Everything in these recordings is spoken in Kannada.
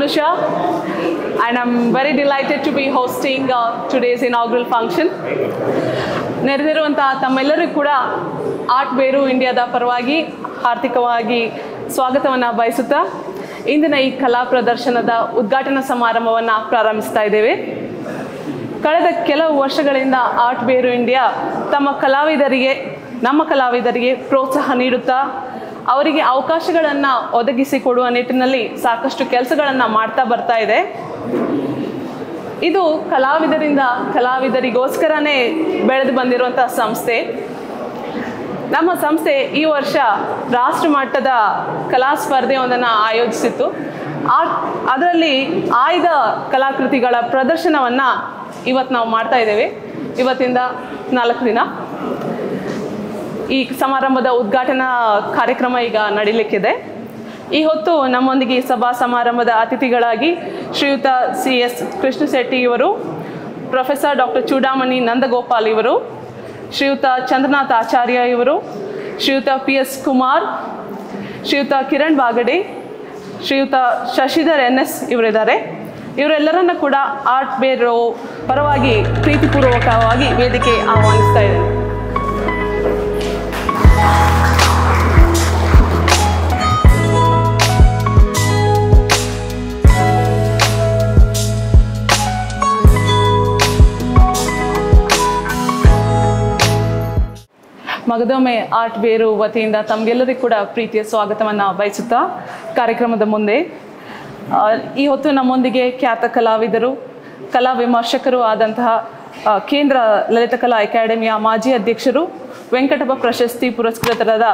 Anusha, and I'm very delighted to be hosting today's inaugural function. ನೆರೆದಿರುವಂತಹ ತಮ್ಮೆಲ್ಲರಿಗೂ ಕೂಡ ಆರ್ಟ್ ಬೇರು ಇಂಡಿಯಾದ ಪರವಾಗಿ ಹಾರ್ದಿಕವಾಗಿ ಸ್ವಾಗತವನ್ನು ಬಯಸುತ್ತಾ ಇಂದಿನ ಈ ಕಲಾ ಪ್ರದರ್ಶನದ ಉದ್ಘಾಟನಾ ಸಮಾರಂಭವನ್ನು ಪ್ರಾರಂಭಿಸ್ತಾ ಇದ್ದೇವೆ. ಕಳೆದ ಕೆಲವು ವರ್ಷಗಳಿಂದ ಆರ್ಟ್ ಬೇರು ಇಂಡಿಯಾ ನಮ್ಮ ಕಲಾವಿದರಿಗೆ ಪ್ರೋತ್ಸಾಹ ನೀಡುತ್ತಾ ಅವರಿಗೆ ಅವಕಾಶಗಳನ್ನು ಒದಗಿಸಿಕೊಡುವ ನಿಟ್ಟಿನಲ್ಲಿ ಸಾಕಷ್ಟು ಕೆಲಸಗಳನ್ನು ಮಾಡ್ತಾ ಬರ್ತಾ ಇದೆ. ಇದು ಕಲಾವಿದರಿಗೋಸ್ಕರನೇ ಬೆಳೆದು ಬಂದಿರುವಂಥ ಸಂಸ್ಥೆ. ನಮ್ಮ ಸಂಸ್ಥೆ ಈ ವರ್ಷ ರಾಷ್ಟ್ರ ಮಟ್ಟದ ಕಲಾ ಸ್ಪರ್ಧೆಯೊಂದನ್ನು ಆಯೋಜಿಸಿತ್ತು. ಅದರಲ್ಲಿ ಆಯ್ದ ಕಲಾಕೃತಿಗಳ ಪ್ರದರ್ಶನವನ್ನು ಇವತ್ತು ನಾವು ಮಾಡ್ತಾ ಇದ್ದೇವೆ. ಇವತ್ತಿಂದ 4 ದಿನ ಈ ಸಮಾರಂಭದ ಉದ್ಘಾಟನಾ ಕಾರ್ಯಕ್ರಮ ಈಗ ನಡೀಲಿಕ್ಕಿದೆ. ಈ ಹೊತ್ತು ನಮ್ಮೊಂದಿಗೆ ಸಭಾ ಸಮಾರಂಭದ ಅತಿಥಿಗಳಾಗಿ ಶ್ರೀಯುತ C.S.Krishna Setty ಇವರು, ಪ್ರೊಫೆಸರ್ ಡಾಕ್ಟರ್ ಚೂಡಾಮಣಿ ನಂದಗೋಪಾಲ್ ಇವರು, ಶ್ರೀಯುತ ಚಂದ್ರನಾಥ್ ಆಚಾರ್ಯ ಇವರು, ಶ್ರೀಯುತ P.S. ಕುಮಾರ್, ಶ್ರೀಯುತ ಕಿರಣ್ ಬಾಗಡೆ, ಶ್ರೀಯುತ Shashidhar S.N ಇವರಿದ್ದಾರೆ. ಇವರೆಲ್ಲರನ್ನ ಕೂಡ ಆರ್ಟ್ ಬೇರು ಪರವಾಗಿ ಪ್ರೀತಿಪೂರ್ವಕವಾಗಿ ವೇದಿಕೆ ಆಹ್ವಾನಿಸ್ತಾ ಇದ್ದೇನೆ. ಮಗದೊಮ್ಮೆ ಆರ್ಟ್ ಬೇರು ವತಿಯಿಂದ ತಮಗೆಲ್ಲರಿಗೂ ಕೂಡ ಪ್ರೀತಿಯ ಸ್ವಾಗತವನ್ನು ಬಯಸುತ್ತಾ ಕಾರ್ಯಕ್ರಮದ ಮುಂದೆ ಈ ಹೊತ್ತು ನಮ್ಮೊಂದಿಗೆ ಖ್ಯಾತ ಕಲಾವಿದರು, ಕಲಾ ವಿಮರ್ಶಕರು ಆದಂತಹ ಕೇಂದ್ರ ಲಲಿತಕಲಾ ಅಕಾಡೆಮಿಯ ಮಾಜಿ ಅಧ್ಯಕ್ಷರು, ವೆಂಕಟಪ್ಪ ಪ್ರಶಸ್ತಿ ಪುರಸ್ಕೃತರಾದ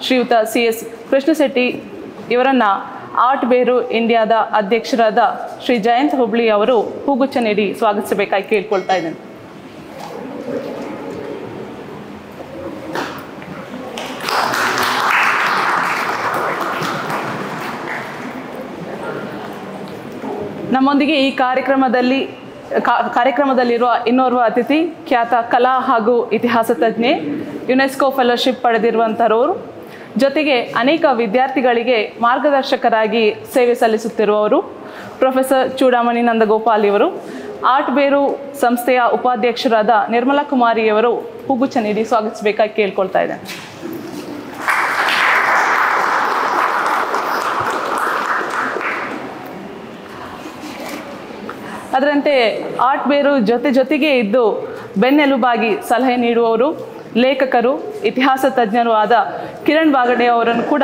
ಶ್ರೀಯುತ C.S.Krishna Setty ಇವರನ್ನು ಆರ್ಟ್ ಬೇರು ಇಂಡಿಯಾದ ಅಧ್ಯಕ್ಷರಾದ ಶ್ರೀ ಜಯಂತ್ ಹುಬ್ಳಿ ಅವರು ಹೂಗುಚ್ಛ ನೀಡಿ ಸ್ವಾಗತಿಸಬೇಕಾಗಿ ಕೇಳ್ಕೊಳ್ತಾ ಇದ್ದೇನೆ. ನಮ್ಮೊಂದಿಗೆ ಈ ಕಾರ್ಯಕ್ರಮದಲ್ಲಿರುವ ಇನ್ನೋರ್ವ ಅತಿಥಿ ಖ್ಯಾತ ಕಲಾ ಹಾಗೂ ಇತಿಹಾಸ ತಜ್ಞೆ, ಯುನೆಸ್ಕೋ ಫೆಲೋಶಿಪ್ ಪಡೆದಿರುವಂಥವರು, ಜೊತೆಗೆ ಅನೇಕ ವಿದ್ಯಾರ್ಥಿಗಳಿಗೆ ಮಾರ್ಗದರ್ಶಕರಾಗಿ ಸೇವೆ ಸಲ್ಲಿಸುತ್ತಿರುವವರು ಪ್ರೊಫೆಸರ್ ಚೂಡಾಮಣಿ ನಂದಗೋಪಾಲ್ ಇವರು. ಆರ್ಟ್ ಬೇರು ಸಂಸ್ಥೆಯ ಉಪಾಧ್ಯಕ್ಷರಾದ ನಿರ್ಮಲಾ ಕುಮಾರಿಯವರು ಹೂಗುಚ್ಛ ನೀಡಿ ಸ್ವಾಗತಿಸಬೇಕಾಗಿ ಕೇಳ್ಕೊಳ್ತಾ ಇದ್ದೇನೆ. ಅದರಂತೆ ಆರ್ಟ್ ಬೇರು ಜೊತೆಗೆ ಇದ್ದು ಬೆನ್ನೆಲುಬಾಗಿ ಸಲಹೆ ನೀಡುವವರು, ಲೇಖಕರು, ಇತಿಹಾಸ ತಜ್ಞರು ಆದ ಕಿರಣ್ ಬಾಗಡೆ ಅವರನ್ನು ಕೂಡ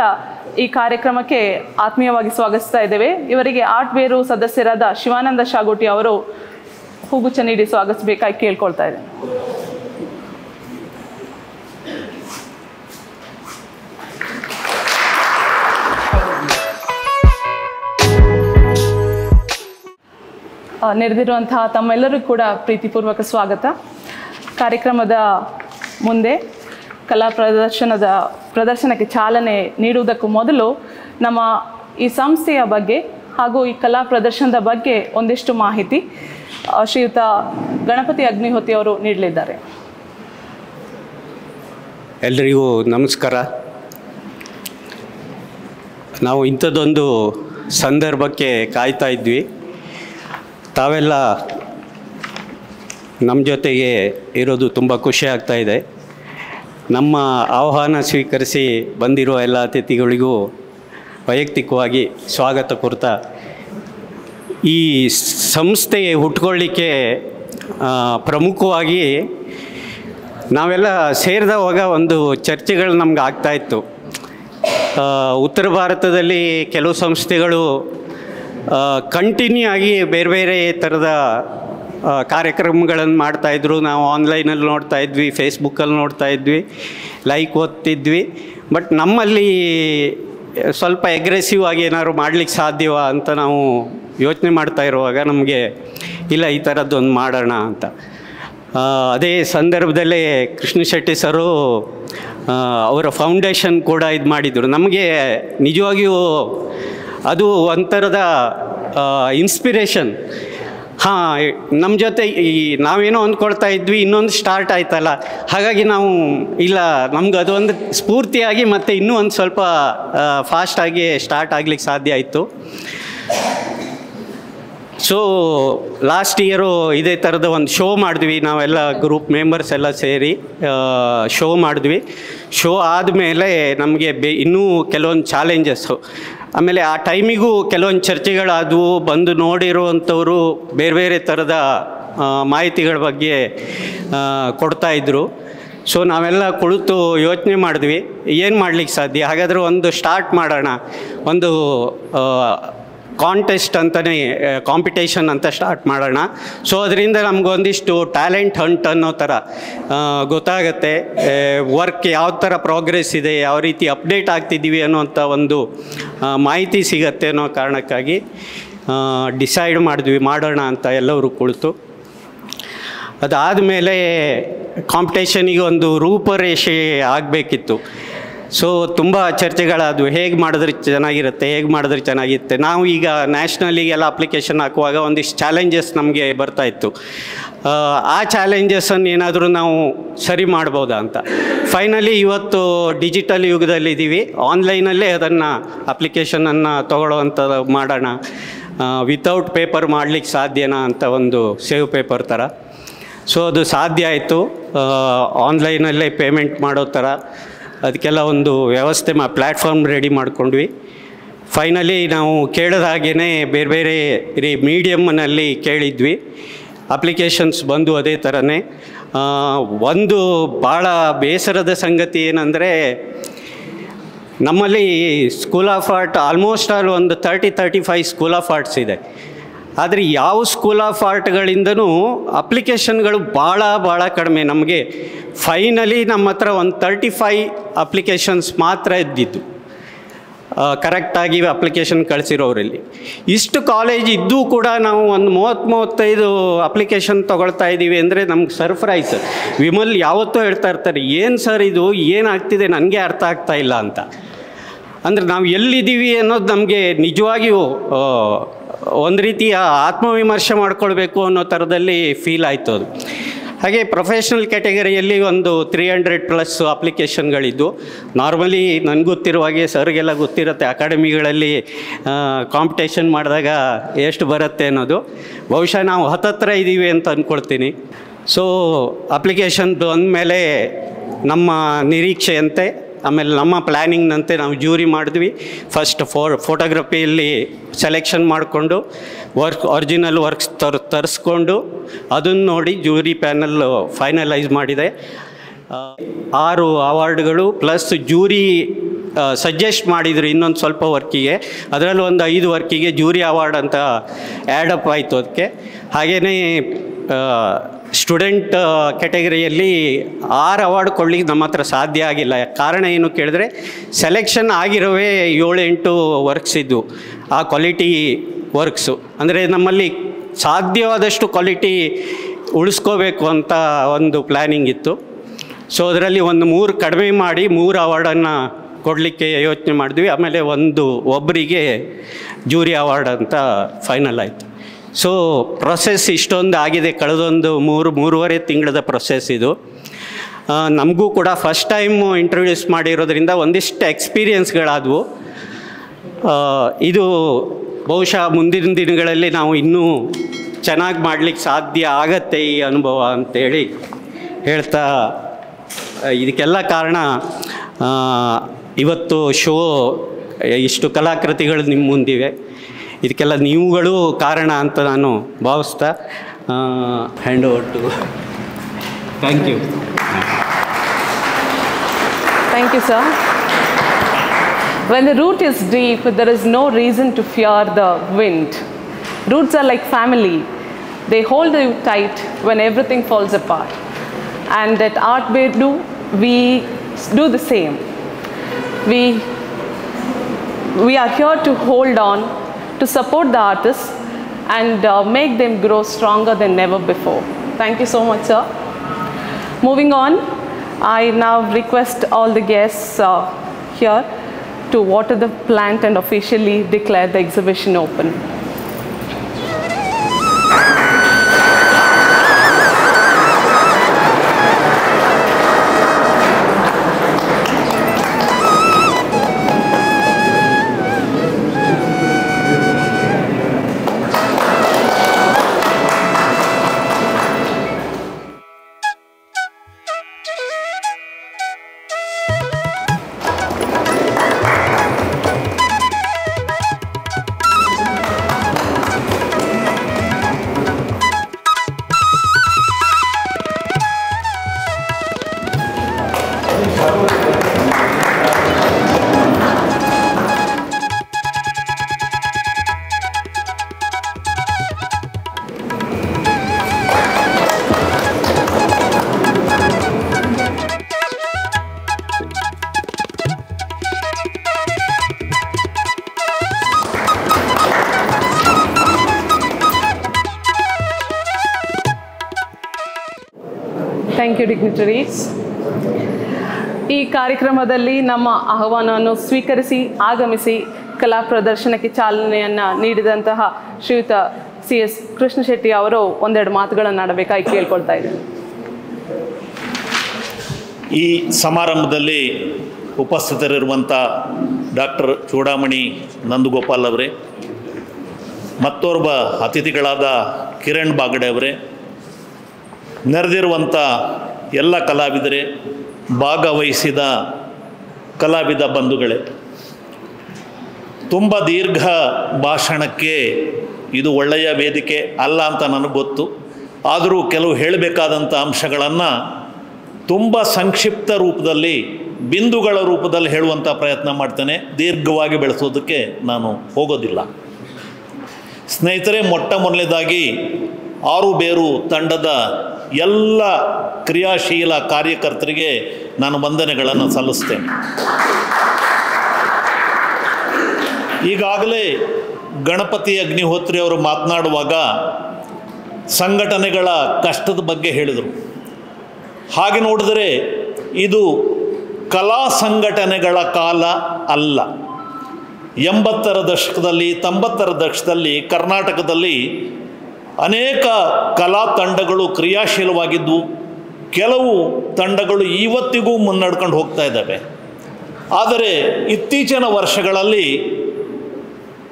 ಈ ಕಾರ್ಯಕ್ರಮಕ್ಕೆ ಆತ್ಮೀಯವಾಗಿ ಸ್ವಾಗತಿಸ್ತಾ ಇದ್ದೇವೆ. ಇವರಿಗೆ ಆರ್ಟ್ ಬೇರು ಸದಸ್ಯರಾದ ಶಿವಾನಂದ ಶಾಗೋಟಿ ಅವರು ಹೂಗುಚ್ಛ ನೀಡಿ ಸ್ವಾಗತಿಸಬೇಕಾಗಿ ಕೇಳ್ಕೊಳ್ತಾ ಇದ್ದೇನೆ. ನೆರೆದಿರುವಂತಹ ತಮ್ಮೆಲ್ಲರಿಗೂ ಕೂಡ ಪ್ರೀತಿಪೂರ್ವಕ ಸ್ವಾಗತ. ಕಾರ್ಯಕ್ರಮದ ಮುಂದೆ ಕಲಾ ಪ್ರದರ್ಶನಕ್ಕೆ ಚಾಲನೆ ನೀಡುವುದಕ್ಕೂ ಮೊದಲು ನಮ್ಮ ಈ ಸಂಸ್ಥೆಯ ಬಗ್ಗೆ ಹಾಗೂ ಈ ಕಲಾ ಪ್ರದರ್ಶನದ ಬಗ್ಗೆ ಒಂದಿಷ್ಟು ಮಾಹಿತಿ ಶ್ರೀಯುತ ಗಣಪತಿ ಅಗ್ನಿಹೋತಿ ಅವರು ನೀಡಲಿದ್ದಾರೆ. ಎಲ್ಲರಿಗೂ ನಮಸ್ಕಾರ. ನಾವು ಇಂಥದ್ದೊಂದು ಸಂದರ್ಭಕ್ಕೆ ಕಾಯ್ತಾ ಇದ್ವಿ. ತಾವೆಲ್ಲ ನಮ್ಮ ಜೊತೆಗೆ ಇರೋದು ತುಂಬ ಖುಷಿ ಆಗ್ತಾ ಇದೆ. ನಮ್ಮ ಆಹ್ವಾನ ಸ್ವೀಕರಿಸಿ ಬಂದಿರುವ ಎಲ್ಲ ಅತಿಥಿಗಳಿಗೂ ವೈಯಕ್ತಿಕವಾಗಿ ಸ್ವಾಗತ ಕೋರ್ತಾ, ಈ ಸಂಸ್ಥೆ ಹುಟ್ಕೊಳ್ಳಿಕ್ಕೆ ಪ್ರಮುಖವಾಗಿ ನಾವೆಲ್ಲ ಸೇರಿದವಾಗ ಒಂದು ಚರ್ಚೆಗಳು ನಮ್ಗೆ ಆಗ್ತಾಯಿತ್ತು. ಉತ್ತರ ಭಾರತದಲ್ಲಿ ಕೆಲವು ಸಂಸ್ಥೆಗಳು ಕಂಟಿನ್ಯೂ ಆಗಿ ಬೇರೆ ಬೇರೆ ಥರದ ಕಾರ್ಯಕ್ರಮಗಳನ್ನು ಮಾಡ್ತಾಯಿದ್ರು. ನಾವು ಆನ್ಲೈನಲ್ಲಿ ನೋಡ್ತಾ ಇದ್ವಿ, ಫೇಸ್ಬುಕ್ಕಲ್ಲಿ ನೋಡ್ತಾ ಇದ್ವಿ, ಲೈಕ್ ಓದ್ತಿದ್ವಿ. ಬಟ್ ನಮ್ಮಲ್ಲಿ ಸ್ವಲ್ಪ ಅಗ್ರೆಸಿವ್ ಆಗಿ ಏನಾದ್ರು ಮಾಡಲಿಕ್ಕೆ ಸಾಧ್ಯವಾ ಅಂತ ನಾವು ಯೋಚನೆ ಮಾಡ್ತಾ ಇರುವಾಗ ನಮಗೆ ಇಲ್ಲ, ಈ ಥರದ್ದೊಂದು ಮಾಡೋಣ ಅಂತ. ಅದೇ ಸಂದರ್ಭದಲ್ಲೇ ಕೃಷ್ಣ ಶೆಟ್ಟಿ ಸರು ಅವರ ಫೌಂಡೇಶನ್ ಕೂಡ ಇದು ಮಾಡಿದರು. ನಮಗೆ ನಿಜವಾಗಿಯೂ ಅದು ಒಂಥರದ ಇನ್ಸ್ಪಿರೇಷನ್. ನಮ್ಮ ಜೊತೆ ನಾವೇನೋ ಅಂದ್ಕೊಳ್ತಾ ಇದ್ವಿ, ಇನ್ನೊಂದು ಸ್ಟಾರ್ಟ್ ಆಯ್ತಲ್ಲ, ಹಾಗಾಗಿ ನಾವು ಇಲ್ಲ, ನಮ್ಗೆ ಅದೊಂದು ಸ್ಫೂರ್ತಿಯಾಗಿ ಮತ್ತು ಇನ್ನೂ ಒಂದು ಸ್ವಲ್ಪ ಫಾಸ್ಟಾಗಿ ಸ್ಟಾರ್ಟ್ ಆಗಲಿಕ್ಕೆ ಸಾಧ್ಯ ಆಯಿತು. ಸೊ ಲಾಸ್ಟ್ ಇಯರು ಇದೇ ಥರದ ಒಂದು ಶೋ ಮಾಡಿದ್ವಿ, ನಾವೆಲ್ಲ ಗ್ರೂಪ್ ಮೆಂಬರ್ಸ್ ಎಲ್ಲ ಸೇರಿ ಶೋ ಮಾಡಿದ್ವಿ. ಶೋ ಆದಮೇಲೆ ನಮಗೆ ಇನ್ನೂ ಕೆಲವೊಂದು ಚಾಲೆಂಜಸ್ಸು, ಆಮೇಲೆ ಆ ಟೈಮಿಗೂ ಕೆಲವೊಂದು ಚರ್ಚೆಗಳಾದವು. ಬಂದು ನೋಡಿರುವಂಥವರು ಬೇರೆ ಬೇರೆ ಥರದ ಮಾಹಿತಿಗಳ ಬಗ್ಗೆ ಕೊಡ್ತಾಯಿದ್ರು. ಸೊ ನಾವೆಲ್ಲ ಕುಳಿತು ಯೋಚನೆ ಮಾಡಿದ್ವಿ, ಏನು ಮಾಡಲಿಕ್ಕೆ ಸಾಧ್ಯ, ಹಾಗಾದರೆ ಒಂದು ಸ್ಟಾರ್ಟ್ ಮಾಡೋಣ, ಒಂದು ಕಾಂಟೆಸ್ಟ್ ಅಂತಲೇ ಕಾಂಪಿಟೇಷನ್ ಅಂತ ಸ್ಟಾರ್ಟ್ ಮಾಡೋಣ. ಸೊ ಅದರಿಂದ ನಮಗೊಂದಿಷ್ಟು ಟ್ಯಾಲೆಂಟ್ ಹಂಟ್ ಅನ್ನೋ ಥರ ಗೊತ್ತಾಗತ್ತೆ, ವರ್ಕ್ ಯಾವ ಥರ ಪ್ರೋಗ್ರೆಸ್ ಇದೆ, ಯಾವ ರೀತಿ ಅಪ್ಡೇಟ್ ಆಗ್ತಿದ್ದೀವಿ ಅನ್ನೋಂಥ ಒಂದು ಮಾಹಿತಿ ಸಿಗತ್ತೆ ಅನ್ನೋ ಕಾರಣಕ್ಕಾಗಿ ಡಿಸೈಡ್ ಮಾಡಿದ್ವಿ ಮಾಡೋಣ ಅಂತ ಎಲ್ಲರೂ ಕುಳಿತು. ಅದಾದಮೇಲೆ ಕಾಂಪಿಟೇಷನಿಗೆ ಒಂದು ರೂಪರೇಷೆ ಆಗಬೇಕಿತ್ತು. ಸೊ ತುಂಬ ಚರ್ಚೆಗಳಾದವು, ಹೇಗೆ ಮಾಡಿದ್ರೆ ಚೆನ್ನಾಗಿರುತ್ತೆ. ನಾವು ಈಗ ನ್ಯಾಷನಲಿಗೆಲ್ಲ ಅಪ್ಲಿಕೇಶನ್ ಹಾಕುವಾಗ ಒಂದಿಷ್ಟು ಚಾಲೆಂಜಸ್ ನಮಗೆ ಬರ್ತಾಯಿತ್ತು. ಆ ಚಾಲೆಂಜಸನ್ನು ಏನಾದರೂ ನಾವು ಸರಿ ಮಾಡ್ಬೋದಾ ಅಂತ. ಫೈನಲಿ ಇವತ್ತು ಡಿಜಿಟಲ್ ಯುಗದಲ್ಲಿದ್ದೀವಿ, ಆನ್ಲೈನಲ್ಲೇ ಅದನ್ನು ಅಪ್ಲಿಕೇಶನನ್ನು ತೊಗೊಳ್ಳೋವಂಥದ್ದು ಮಾಡೋಣ, ವಿತೌಟ್ ಪೇಪರ್ ಮಾಡಲಿಕ್ಕೆ ಸಾಧ್ಯನಾ ಅಂತ ಒಂದು ಸೇವ್ ಪೇಪರ್ ಥರ. ಸೊ ಅದು ಸಾಧ್ಯ ಆಯಿತು, ಆನ್ಲೈನಲ್ಲೇ ಪೇಮೆಂಟ್ ಮಾಡೋ ಥರ ಅದಕ್ಕೆಲ್ಲ ಒಂದು ವ್ಯವಸ್ಥೆ ಪ್ಲ್ಯಾಟ್ಫಾರ್ಮ್ ರೆಡಿ ಮಾಡ್ಕೊಂಡ್ವಿ. ಫೈನಲಿ ನಾವು ಕೇಳಿದ ಹಾಗೇ ಬೇರೆ ಬೇರೆ ಮೀಡಿಯಮ್ನಲ್ಲಿ ಕೇಳಿದ್ವಿ, ಅಪ್ಲಿಕೇಶನ್ಸ್ ಬಂದು ಅದೇ ಥರನೇ. ಒಂದು ಭಾಳ ಬೇಸರದ ಸಂಗತಿ ಏನಂದರೆ, ನಮ್ಮಲ್ಲಿ school of art almost all ಒಂದು 35 ಸ್ಕೂಲ್ ಆಫ್ ಆರ್ಟ್ಸ್ ಇದೆ. ಆದರೆ ಯಾವ ಸ್ಕೂಲ್ ಆಫ್ ಆರ್ಟ್ಗಳಿಂದನೂ ಅಪ್ಲಿಕೇಶನ್ಗಳು ಭಾಳ ಕಡಿಮೆ. ನಮಗೆ ಫೈನಲಿ ನಮ್ಮ ಹತ್ರ ಒಂದು 35 ಅಪ್ಲಿಕೇಶನ್ಸ್ ಮಾತ್ರ ಇದ್ದಿದ್ದು, ಕರೆಕ್ಟಾಗಿ ಅಪ್ಲಿಕೇಶನ್ ಕಳಿಸಿರೋರಲ್ಲಿ. ಇಷ್ಟು ಕಾಲೇಜ್ ಇದ್ದೂ ಕೂಡ ನಾವು ಒಂದು 30-35 ಅಪ್ಲಿಕೇಶನ್ ತೊಗೊಳ್ತಾ ಇದ್ದೀವಿ ಅಂದರೆ ನಮ್ಗೆ ಸರ್ಪ್ರೈಸ್. ವಿಮಲ್ ಯಾವತ್ತೂ ಹೇಳ್ತಾ ಇರ್ತಾರೆ, ಏನು ಸರ್ ಇದು ಏನಾಗ್ತಿದೆ ನನಗೆ ಅರ್ಥ ಆಗ್ತಾ ಇಲ್ಲ ಅಂತ. ಅಂದರೆ ನಾವು ಎಲ್ಲಿದ್ದೀವಿ ಅನ್ನೋದು ನಮಗೆ ನಿಜವಾಗಿಯೂ ಒಂದು ರೀತಿಯ ಆತ್ಮವಿಮರ್ಶೆ ಮಾಡ್ಕೊಳ್ಬೇಕು ಅನ್ನೋ ಥರದಲ್ಲಿ ಫೀಲ್ ಆಯಿತು ಅದು. ಹಾಗೆ ಪ್ರೊಫೆಷ್ನಲ್ ಕ್ಯಾಟಗರಿಯಲ್ಲಿ ಒಂದು 300+ ಅಪ್ಲಿಕೇಶನ್ಗಳಿದ್ದು, ನಾರ್ಮಲಿ ನನಗೆ ಗೊತ್ತಿರುವ ಹಾಗೆ ಸರ್ಗೆಲ್ಲ ಗೊತ್ತಿರುತ್ತೆ, ಅಕಾಡೆಮಿಗಳಲ್ಲಿ ಕಾಂಪಿಟೇಷನ್ ಮಾಡಿದಾಗ ಎಷ್ಟು ಬರುತ್ತೆ ಅನ್ನೋದು. ಬಹುಶಃ ನಾವು ಹತ್ತತ್ರ ಇದ್ದೀವಿ ಅಂತ ಅಂದ್ಕೊಳ್ತೀನಿ. ಸೊ ಅಪ್ಲಿಕೇಶನ್ ಬಂದಮೇಲೆ ನಮ್ಮ ನಿರೀಕ್ಷೆಯಂತೆ, ಆಮೇಲೆ ನಮ್ಮ ಪ್ಲ್ಯಾನಿಂಗ್ನಂತೆ ನಾವು ಜೂರಿ ಮಾಡಿದ್ವಿ. ಫಸ್ಟ್ ಫೋಟೋಗ್ರಫಿಯಲ್ಲಿ ಸೆಲೆಕ್ಷನ್ ಮಾಡಿಕೊಂಡು ಒರಿಜಿನಲ್ ವರ್ಕ್ಸ್ ತರಿಸ್ಕೊಂಡು ಅದನ್ನು ನೋಡಿ ಜೂರಿ ಪ್ಯಾನಲ್ ಫೈನಲೈಸ್ ಮಾಡಿದೆ. 6 ಅವಾರ್ಡ್ಗಳು ಪ್ಲಸ್ ಜೂರಿ ಸಜೆಸ್ಟ್ ಮಾಡಿದರು ಇನ್ನೊಂದು ಸ್ವಲ್ಪ ವರ್ಕಿಗೆ, ಅದರಲ್ಲಿ ಒಂದು 5 ವರ್ಕಿಗೆ ಜೂರಿ ಅವಾರ್ಡ್ ಅಂತ ಆ್ಯಡಪ್ ಆಯಿತು ಅದಕ್ಕೆ. ಹಾಗೆಯೇ ಸ್ಟೂಡೆಂಟ್ ಕ್ಯಾಟಗರಿಯಲ್ಲಿ 6 ಅವಾರ್ಡ್ ಕೊಡಲಿಕ್ಕೆ ನಮ್ಮ ಹತ್ರ ಸಾಧ್ಯ ಆಗಿಲ್ಲ. ಕಾರಣ ಏನು ಕೇಳಿದ್ರೆ, ಸೆಲೆಕ್ಷನ್ ಆಗಿರೋವೇ 7-8 ವರ್ಕ್ಸ್ ಇದ್ದು, ಆ ಕ್ವಾಲಿಟಿ ವರ್ಕ್ಸು. ಅಂದರೆ ನಮ್ಮಲ್ಲಿ ಸಾಧ್ಯವಾದಷ್ಟು ಕ್ವಾಲಿಟಿ ಉಳಿಸ್ಕೋಬೇಕು ಅಂತ ಒಂದು ಪ್ಲ್ಯಾನಿಂಗ್ ಇತ್ತು. ಸೊ ಅದರಲ್ಲಿ ಒಂದು 3 ಕಡಿಮೆ ಮಾಡಿ 3 ಅವಾರ್ಡನ್ನು ಕೊಡಲಿಕ್ಕೆ ಯೋಚನೆ ಮಾಡಿದ್ವಿ. ಆಮೇಲೆ ಒಬ್ಬರಿಗೆ ಜೂರಿ ಅವಾರ್ಡ್ ಅಂತ ಫೈನಲ್ ಆಯಿತು. ಸೊ ಪ್ರೊಸೆಸ್ ಇಷ್ಟೊಂದು ಆಗಿದೆ, ಕಳೆದೊಂದು 3-3.5 ತಿಂಗಳದ ಪ್ರೊಸೆಸ್ ಇದು. ನಮಗೂ ಕೂಡ ಫಸ್ಟ್ ಟೈಮು ಇಂಟ್ರೊಡ್ಯೂಸ್ ಮಾಡಿರೋದ್ರಿಂದ ಒಂದಿಷ್ಟು ಎಕ್ಸ್ಪೀರಿಯನ್ಸ್ಗಳಾದವು. ಇದು ಬಹುಶಃ ಮುಂದಿನ ದಿನಗಳಲ್ಲಿ ನಾವು ಇನ್ನೂ ಚೆನ್ನಾಗಿ ಮಾಡಲಿಕ್ಕೆ ಸಾಧ್ಯ ಆಗತ್ತೆ ಈ ಅನುಭವ ಅಂತೇಳಿ ಹೇಳ್ತಾ, ಇದಕ್ಕೆಲ್ಲ ಕಾರಣ ಇವತ್ತು ಶೋ ಇಷ್ಟು ಕಲಾಕೃತಿಗಳು ನಿಮ್ಮ ಮುಂದಿವೆ, ಇದಕ್ಕೆಲ್ಲ ನೀವುಗಳು ಕಾರಣ ಅಂತ ನಾನು ಭಾವಿಸ್ತಾ hand over to. Thank you. Thank you, sir. When the root is deep, there is no reason to fear the wind. Roots are like family. They hold you tight when everything falls apart. And at Art Beru, we do the same. We are here to hold on, to support the artists and make them grow stronger than ever before. Thank you so much, sir. Moving on, I now request all the guests here to water the plant and officially declare the exhibition open. Thank you dignitaries. ಈ ಕಾರ್ಯಕ್ರಮದಲ್ಲಿ ನಮ್ಮ ಆಹ್ವಾನವನ್ನು ಸ್ವೀಕರಿಸಿ ಆಗಮಿಸಿ ಕಲಾ ಪ್ರದರ್ಶನಕ್ಕೆ ಚಾಲನೆಯನ್ನು ನೀಡಿದಂತಹ ಶ್ರೀಯುತ C.S.Krishna Setty ಅವರು ಒಂದೆರಡು ಮಾತುಗಳನ್ನು ಆಡಬೇಕಾಗಿ ಕೇಳ್ಕೊಳ್ತಾ ಇದ್ದೇನೆ. ಈ ಸಮಾರಂಭದಲ್ಲಿ ಉಪಸ್ಥಿತರಿರುವಂಥ ಡಾಕ್ಟರ್ ಚೂಡಾಮಣಿ ನಂದಗೋಪಾಲ್ ಅವರೇ, ಮತ್ತೋರ್ವ ಅತಿಥಿಗಳಾದ ಕಿರಣ್ ಬಾಗಡೆ ಅವರೇ, ನೆರೆದಿರುವಂಥ ಎಲ್ಲ ಕಲಾವಿದರೇ, ಭಾಗವಹಿಸಿದ ಕಲಾವಿದ ಬಂಧುಗಳೇ, ತುಂಬ ದೀರ್ಘ ಭಾಷಣಕ್ಕೆ ಇದು ಒಳ್ಳೆಯ ವೇದಿಕೆ ಅಲ್ಲ ಅಂತ ನನಗೆ ಗೊತ್ತು. ಆದರೂ ಕೆಲವು ಹೇಳಬೇಕಾದಂಥ ಅಂಶಗಳನ್ನು ತುಂಬ ಸಂಕ್ಷಿಪ್ತ ರೂಪದಲ್ಲಿ, ಬಿಂದುಗಳ ರೂಪದಲ್ಲಿ ಹೇಳುವಂಥ ಪ್ರಯತ್ನ ಮಾಡ್ತೇನೆ. ದೀರ್ಘವಾಗಿ ಬೆಳೆಸೋದಕ್ಕೆ ನಾನು ಹೋಗೋದಿಲ್ಲ. ಸ್ನೇಹಿತರೆ, ಮೊಟ್ಟ ಮೊದಲನೇದಾಗಿ ಬೇರು ತಂಡದ ಎಲ್ಲ ಕ್ರಿಯಾಶೀಲ ಕಾರ್ಯಕರ್ತರಿಗೆ ನಾನು ವಂದನೆಗಳನ್ನು ಸಲ್ಲಿಸ್ತೇನೆ. ಈಗಾಗಲೇ ಗಣಪತಿ ಅಗ್ನಿಹೋತ್ರಿ ಅವರು ಮಾತನಾಡುವಾಗ ಸಂಘಟನೆಗಳ ಕಷ್ಟದ ಬಗ್ಗೆ ಹೇಳಿದರು. ಹಾಗೆ ನೋಡಿದರೆ ಇದು ಕಲಾ ಸಂಘಟನೆಗಳ ಕಾಲ ಅಲ್ಲ. 80ರ ದಶಕದಲ್ಲಿ 90ರ ದಶಕದಲ್ಲಿ ಕರ್ನಾಟಕದಲ್ಲಿ ಅನೇಕ ಕಲಾ ತಂಡಗಳು ಕ್ರಿಯಾಶೀಲವಾಗಿದ್ದು, ಕೆಲವು ತಂಡಗಳು ಇವತ್ತಿಗೂ ಮುನ್ನಡ್ಕೊಂಡು ಹೋಗ್ತಾ ಇದ್ದಾವೆ. ಆದರೆ ಇತ್ತೀಚಿನ ವರ್ಷಗಳಲ್ಲಿ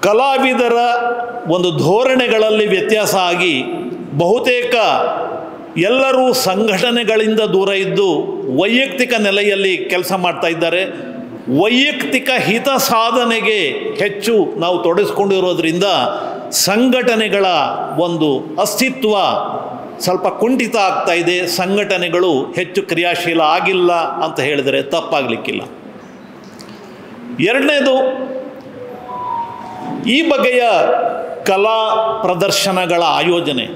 ಕಲಾವಿದರ ಒಂದು ಧೋರಣೆಗಳಲ್ಲಿ ವ್ಯತ್ಯಾಸ ಆಗಿ ಬಹುತೇಕ ಎಲ್ಲರೂ ಸಂಘಟನೆಗಳಿಂದ ದೂರ ಇದ್ದು ವೈಯಕ್ತಿಕ ನೆಲೆಯಲ್ಲಿ ಕೆಲಸ ಮಾಡ್ತಾ ಇದ್ದಾರೆ. ವೈಯಕ್ತಿಕ ಹಿತ ಸಾಧನೆಗೆ ಹೆಚ್ಚು ನಾವು ತೊಡಗಿಸ್ಕೊಂಡಿರೋದ್ರಿಂದ ಸಂಘಟನೆಗಳ ಒಂದು ಅಸ್ತಿತ್ವ ಸ್ವಲ್ಪ ಕುಂಠಿತ ಆಗ್ತಾ ಇದೆ. ಸಂಘಟನೆಗಳು ಹೆಚ್ಚು ಕ್ರಿಯಾಶೀಲ ಆಗಿಲ್ಲ ಅಂತ ಹೇಳಿದರೆ ತಪ್ಪಾಗಲಿಕ್ಕಿಲ್ಲ. ಎರಡನೇದು, ಈ ಬಗೆಯ ಕಲಾ ಪ್ರದರ್ಶನಗಳ ಆಯೋಜನೆ.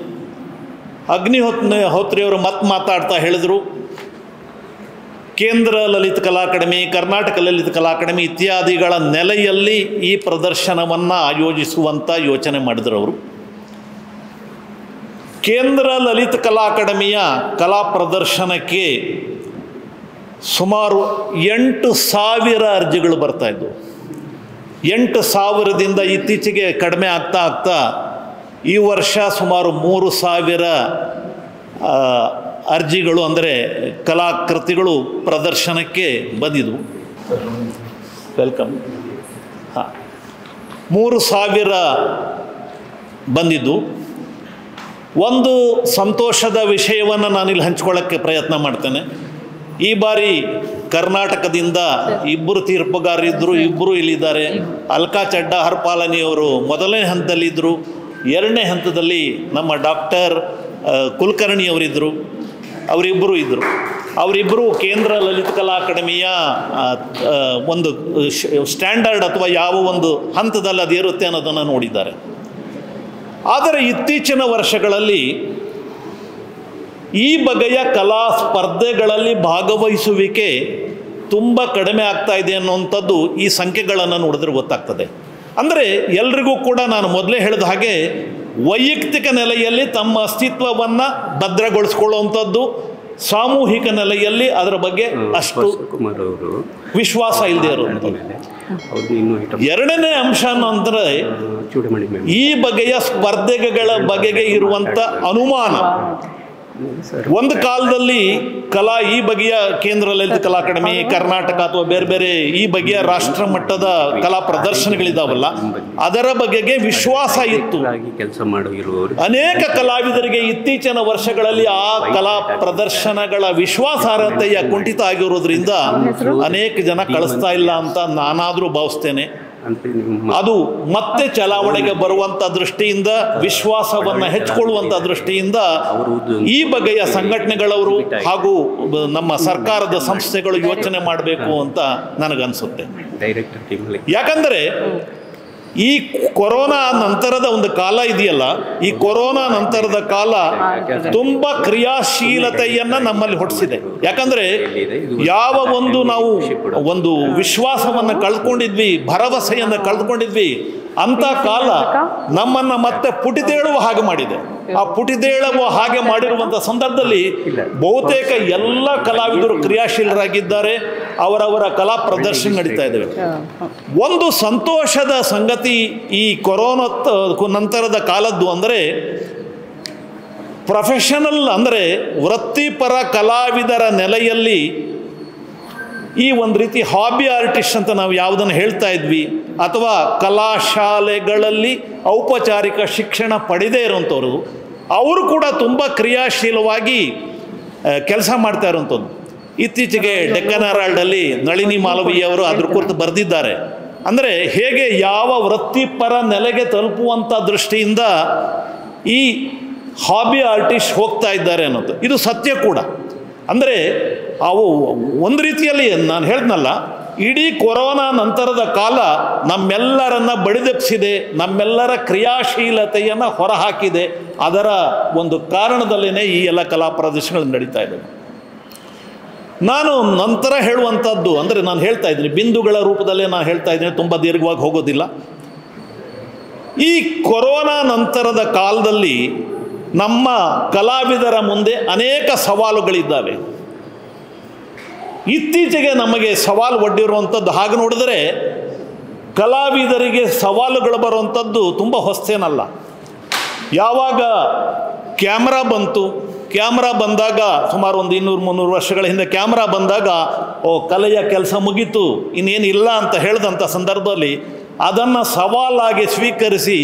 ಅಗ್ನಿಹೋತ್ರಿಯವರು ಮಾತಾಡ್ತಾ ಹೇಳಿದರು, ಕೇಂದ್ರ ಲಲಿತ ಕಲಾ ಅಕಾಡೆಮಿ, ಕರ್ನಾಟಕ ಲಲಿತ ಕಲಾ ಅಕಾಡೆಮಿ ಇತ್ಯಾದಿಗಳ ನೆಲೆಯಲ್ಲಿ ಈ ಪ್ರದರ್ಶನವನ್ನು ಆಯೋಜಿಸುವಂಥ ಯೋಚನೆ ಮಾಡಿದರು ಅವರು. ಕೇಂದ್ರ ಲಲಿತ ಕಲಾ ಅಕಾಡೆಮಿಯ ಕಲಾ ಪ್ರದರ್ಶನಕ್ಕೆ ಸುಮಾರು 8,000 ಅರ್ಜಿಗಳು ಬರ್ತಾಯಿದ್ವು. 8,000ದಿಂದ ಇತ್ತೀಚೆಗೆ ಕಡಿಮೆ ಆಗ್ತಾ ಈ ವರ್ಷ ಸುಮಾರು 3,000 ಅರ್ಜಿಗಳು, ಅಂದರೆ ಕಲಾಕೃತಿಗಳು ಪ್ರದರ್ಶನಕ್ಕೆ ಬಂದಿದ್ವು. ವೆಲ್ಕಮ್. 3,000 ಬಂದಿದ್ದು. ಒಂದು ಸಂತೋಷದ ವಿಷಯವನ್ನು ನಾನಿಲ್ಲಿ ಹಂಚ್ಕೊಳ್ಳೋಕ್ಕೆ ಪ್ರಯತ್ನ ಮಾಡ್ತೇನೆ. ಈ ಬಾರಿ ಕರ್ನಾಟಕದಿಂದ 2 ತೀರ್ಪುಗಾರರಿದ್ದರು, 2 ಇಲ್ಲಿದ್ದಾರೆ. ಅಲ್ಕಾ ಚಡ್ಡಾ ಹರ್ಪಾಲನಿಯವರು ಮೊದಲನೇ ಹಂತದಲ್ಲಿದ್ದರು. 2ನೇ ಹಂತದಲ್ಲಿ ನಮ್ಮ ಡಾಕ್ಟರ್ ಕುಲಕರ್ಣಿಯವರಿದ್ದರು. ಅವರಿಬ್ಬರು ಇದ್ದರು. ಅವರಿಬ್ಬರು ಕೇಂದ್ರ ಲಲಿತ ಕಲಾ ಅಕಾಡೆಮಿಯ ಒಂದು ಸ್ಟ್ಯಾಂಡರ್ಡ್ ಅಥವಾ ಯಾವ ಒಂದು ಹಂತದಲ್ಲಿ ಅದಿರುತ್ತೆ ಅನ್ನೋದನ್ನು ನೋಡಿದ್ದಾರೆ. ಆದರೆ ಇತ್ತೀಚಿನ ವರ್ಷಗಳಲ್ಲಿ ಈ ಬಗೆಯ ಕಲಾ ಸ್ಪರ್ಧೆಗಳಲ್ಲಿ ಭಾಗವಹಿಸುವಿಕೆ ತುಂಬ ಕಡಿಮೆ ಆಗ್ತಾ ಇದೆ ಅನ್ನುವಂಥದ್ದು ಈ ಸಂಖ್ಯೆಗಳನ್ನು ನೋಡಿದ್ರೆ ಗೊತ್ತಾಗ್ತದೆ. ಅಂದರೆ ಎಲ್ರಿಗೂ ಕೂಡ ನಾನು ಮೊದಲೇ ಹೇಳಿದ ಹಾಗೆ ವೈಯಕ್ತಿಕ ನೆಲೆಯಲ್ಲಿ ತಮ್ಮ ಅಸ್ತಿತ್ವವನ್ನು ಭದ್ರಗೊಳಿಸ್ಕೊಳ್ಳುವಂಥದ್ದು, ಸಾಮೂಹಿಕ ನೆಲೆಯಲ್ಲಿ ಅದರ ಬಗ್ಗೆ ಅಷ್ಟು ವಿಶ್ವಾಸ ಇಲ್ಲದೆ ಇರುವಂಥದ್ದು. ಎರಡನೇ ಅಂಶ ಅಂದರೆ ಈ ಬಗೆಯ ಸ್ಪರ್ಧೆಗಳ ಬಗೆಗೆ ಇರುವಂಥ ಅನುಮಾನ. ಒಂದು ಕಾಲದಲ್ಲಿ ಕಲಾ ಈ ಬಗೆಯ ಕೇಂದ್ರ ಲಲಿತ ಕಲಾ ಅಕಾಡೆಮಿ, ಕರ್ನಾಟಕ ಅಥವಾ ಬೇರೆ ಬೇರೆ ಈ ಬಗೆಯ ರಾಷ್ಟ್ರ ಮಟ್ಟದ ಕಲಾ ಪ್ರದರ್ಶನಗಳಿದಾವಲ್ಲ, ಅದರ ಬಗೆಗೆ ವಿಶ್ವಾಸ ಇತ್ತು. ಅನೇಕ ಕಲಾವಿದರಿಗೆ ಇತ್ತೀಚಿನ ವರ್ಷಗಳಲ್ಲಿ ಆ ಕಲಾ ಪ್ರದರ್ಶನಗಳ ವಿಶ್ವಾಸಾರ್ಹತೆಯ ಕುಂಠಿತ ಆಗಿರೋದ್ರಿಂದ ಅನೇಕ ಜನ ಕಳಿಸ್ತಾ ಇಲ್ಲ ಅಂತ ನಾನಾದರೂ ಭಾವಿಸ್ತೇನೆ. ಅದು ಮತ್ತೆ ಚಲಾವಣೆಗೆ ಬರುವಂಥ ದೃಷ್ಟಿಯಿಂದ, ವಿಶ್ವಾಸವನ್ನು ಹೆಚ್ಚಿಕೊಳ್ಳುವಂಥ ದೃಷ್ಟಿಯಿಂದ ಈ ಬಗೆಯ ಸಂಘಟನೆಗಳವರು ಹಾಗೂ ನಮ್ಮ ಸರ್ಕಾರದ ಸಂಸ್ಥೆಗಳು ಯೋಚನೆ ಮಾಡಬೇಕು ಅಂತ ನನಗನ್ಸುತ್ತೆ. ಯಾಕಂದರೆ ಈ ಕೊರೋನಾ ನಂತರದ ಒಂದು ಕಾಲ ಇದೆಯಲ್ಲ, ಈ ಕೊರೋನಾ ನಂತರದ ಕಾಲ ತುಂಬ ಕ್ರಿಯಾಶೀಲತೆಯನ್ನು ನಮ್ಮಲ್ಲಿ ಹೊಡಿಸಿದೆ. ಯಾಕಂದರೆ ಯಾವ ಒಂದು ನಾವು ಒಂದು ವಿಶ್ವಾಸವನ್ನು ಕಳ್ಕೊಂಡಿದ್ವಿ, ಭರವಸೆಯನ್ನು ಕಳ್ಕೊಂಡಿದ್ವಿ, ಅಂಥ ಕಾಲ ನಮ್ಮನ್ನು ಮತ್ತೆ ಪುಟಿದೇಳುವ ಹಾಗೆ ಮಾಡಿದೆ. ಆ ಪುಟಿದೇಳುವ ಹಾಗೆ ಮಾಡಿರುವಂಥ ಸಂದರ್ಭದಲ್ಲಿ ಬಹುತೇಕ ಎಲ್ಲ ಕಲಾವಿದರು ಕ್ರಿಯಾಶೀಲರಾಗಿದ್ದಾರೆ. ಅವರವರ ಕಲಾ ಪ್ರದರ್ಶನ ನಡೀತಾ ಇದ್ದಾವೆ. ಒಂದು ಸಂತೋಷದ ಸಂಗತಿ ಈ ಕೊರೋನಾ ನಂತರದ ಕಾಲದ್ದು ಅಂದರೆ, ಪ್ರೊಫೆಷನಲ್ ಅಂದರೆ ವೃತ್ತಿಪರ ಕಲಾವಿದರ ನೆಲೆಯಲ್ಲಿ ಈ ಒಂದು ರೀತಿ ಹಾಬಿ ಆರ್ಟಿಸ್ಟ್ ಅಂತ ನಾವು ಯಾವುದನ್ನು ಹೇಳ್ತಾ ಇದ್ವಿ, ಅಥವಾ ಕಲಾಶಾಲೆಗಳಲ್ಲಿ ಔಪಚಾರಿಕ ಶಿಕ್ಷಣ ಪಡೆದೇ ಇರೋಂಥವ್ರು, ಅವರು ಕೂಡ ತುಂಬ ಕ್ರಿಯಾಶೀಲವಾಗಿ ಕೆಲಸ ಮಾಡ್ತಾ ಇರೋಂಥದ್ದು. ಇತ್ತೀಚೆಗೆ ಡೆಕ್ಕನ್ ಹೆರಾಲ್ಡಲ್ಲಿ ನಳಿನಿ ಮಾಲವೀಯವರು ಅದ್ರ ಕುರಿತು ಬರೆದಿದ್ದಾರೆ. ಅಂದರೆ ಹೇಗೆ ಯಾವ ವೃತ್ತಿಪರ ನೆಲೆಗೆ ತಲುಪುವಂಥ ದೃಷ್ಟಿಯಿಂದ ಈ ಹಾಬಿ ಆರ್ಟಿಸ್ಟ್ ಹೋಗ್ತಾ ಇದ್ದಾರೆ ಅನ್ನೋದು ಇದು ಸತ್ಯ ಕೂಡ. ಅಂದರೆ ಅವು ಒಂದು ರೀತಿಯಲ್ಲಿ ನಾನು ಹೇಳಿದ್ನಲ್ಲ, ಇಡೀ ಕೊರೋನಾ ನಂತರದ ಕಾಲ ನಮ್ಮೆಲ್ಲರನ್ನ ಬಡಿದೆಪ್ಪಿಸಿದೆ, ನಮ್ಮೆಲ್ಲರ ಕ್ರಿಯಾಶೀಲತೆಯನ್ನು ಹೊರಹಾಕಿದೆ. ಅದರ ಒಂದು ಕಾರಣದಲ್ಲೇ ಈ ಎಲ್ಲ ಕಲಾ ಪ್ರದರ್ಶನಗಳು ನಡೀತಾ ಇದ್ದಾವೆ. ನಾನು ನಂತರ ಹೇಳುವಂಥದ್ದು ಅಂದರೆ, ನಾನು ಹೇಳ್ತಾ ಇದ್ದೀನಿ ಬಿಂದುಗಳ ರೂಪದಲ್ಲೇ ನಾನು ಹೇಳ್ತಾ ಇದ್ದೀನಿ, ತುಂಬ ದೀರ್ಘವಾಗಿ ಹೋಗೋದಿಲ್ಲ. ಈ ಕೊರೋನಾ ನಂತರದ ಕಾಲದಲ್ಲಿ ನಮ್ಮ ಕಲಾವಿದರ ಮುಂದೆ ಅನೇಕ ಸವಾಲುಗಳಿದ್ದಾವೆ. ಇತ್ತೀಚೆಗೆ ನಮಗೆ ಸವಾಲು ಒಡ್ಡಿರುವಂಥದ್ದು ಹಾಗೆ ನೋಡಿದರೆ ಕಲಾವಿದರಿಗೆ ಸವಾಲುಗಳು ಬರುವಂಥದ್ದು ತುಂಬ ಹೊಸತೇನಲ್ಲ. ಯಾವಾಗ ಕ್ಯಾಮ್ರಾ ಬಂತು, ಕ್ಯಾಮ್ರಾ ಬಂದಾಗ ಸುಮಾರು ಒಂದು 200-300 ವರ್ಷಗಳ ಹಿಂದೆ ಕ್ಯಾಮ್ರಾ ಬಂದಾಗ ಕಲೆಯ ಕೆಲಸ ಮುಗೀತು, ಇನ್ನೇನಿಲ್ಲ ಅಂತ ಹೇಳಿದಂಥ ಸಂದರ್ಭದಲ್ಲಿ ಅದನ್ನು ಸವಾಲಾಗಿ ಸ್ವೀಕರಿಸಿ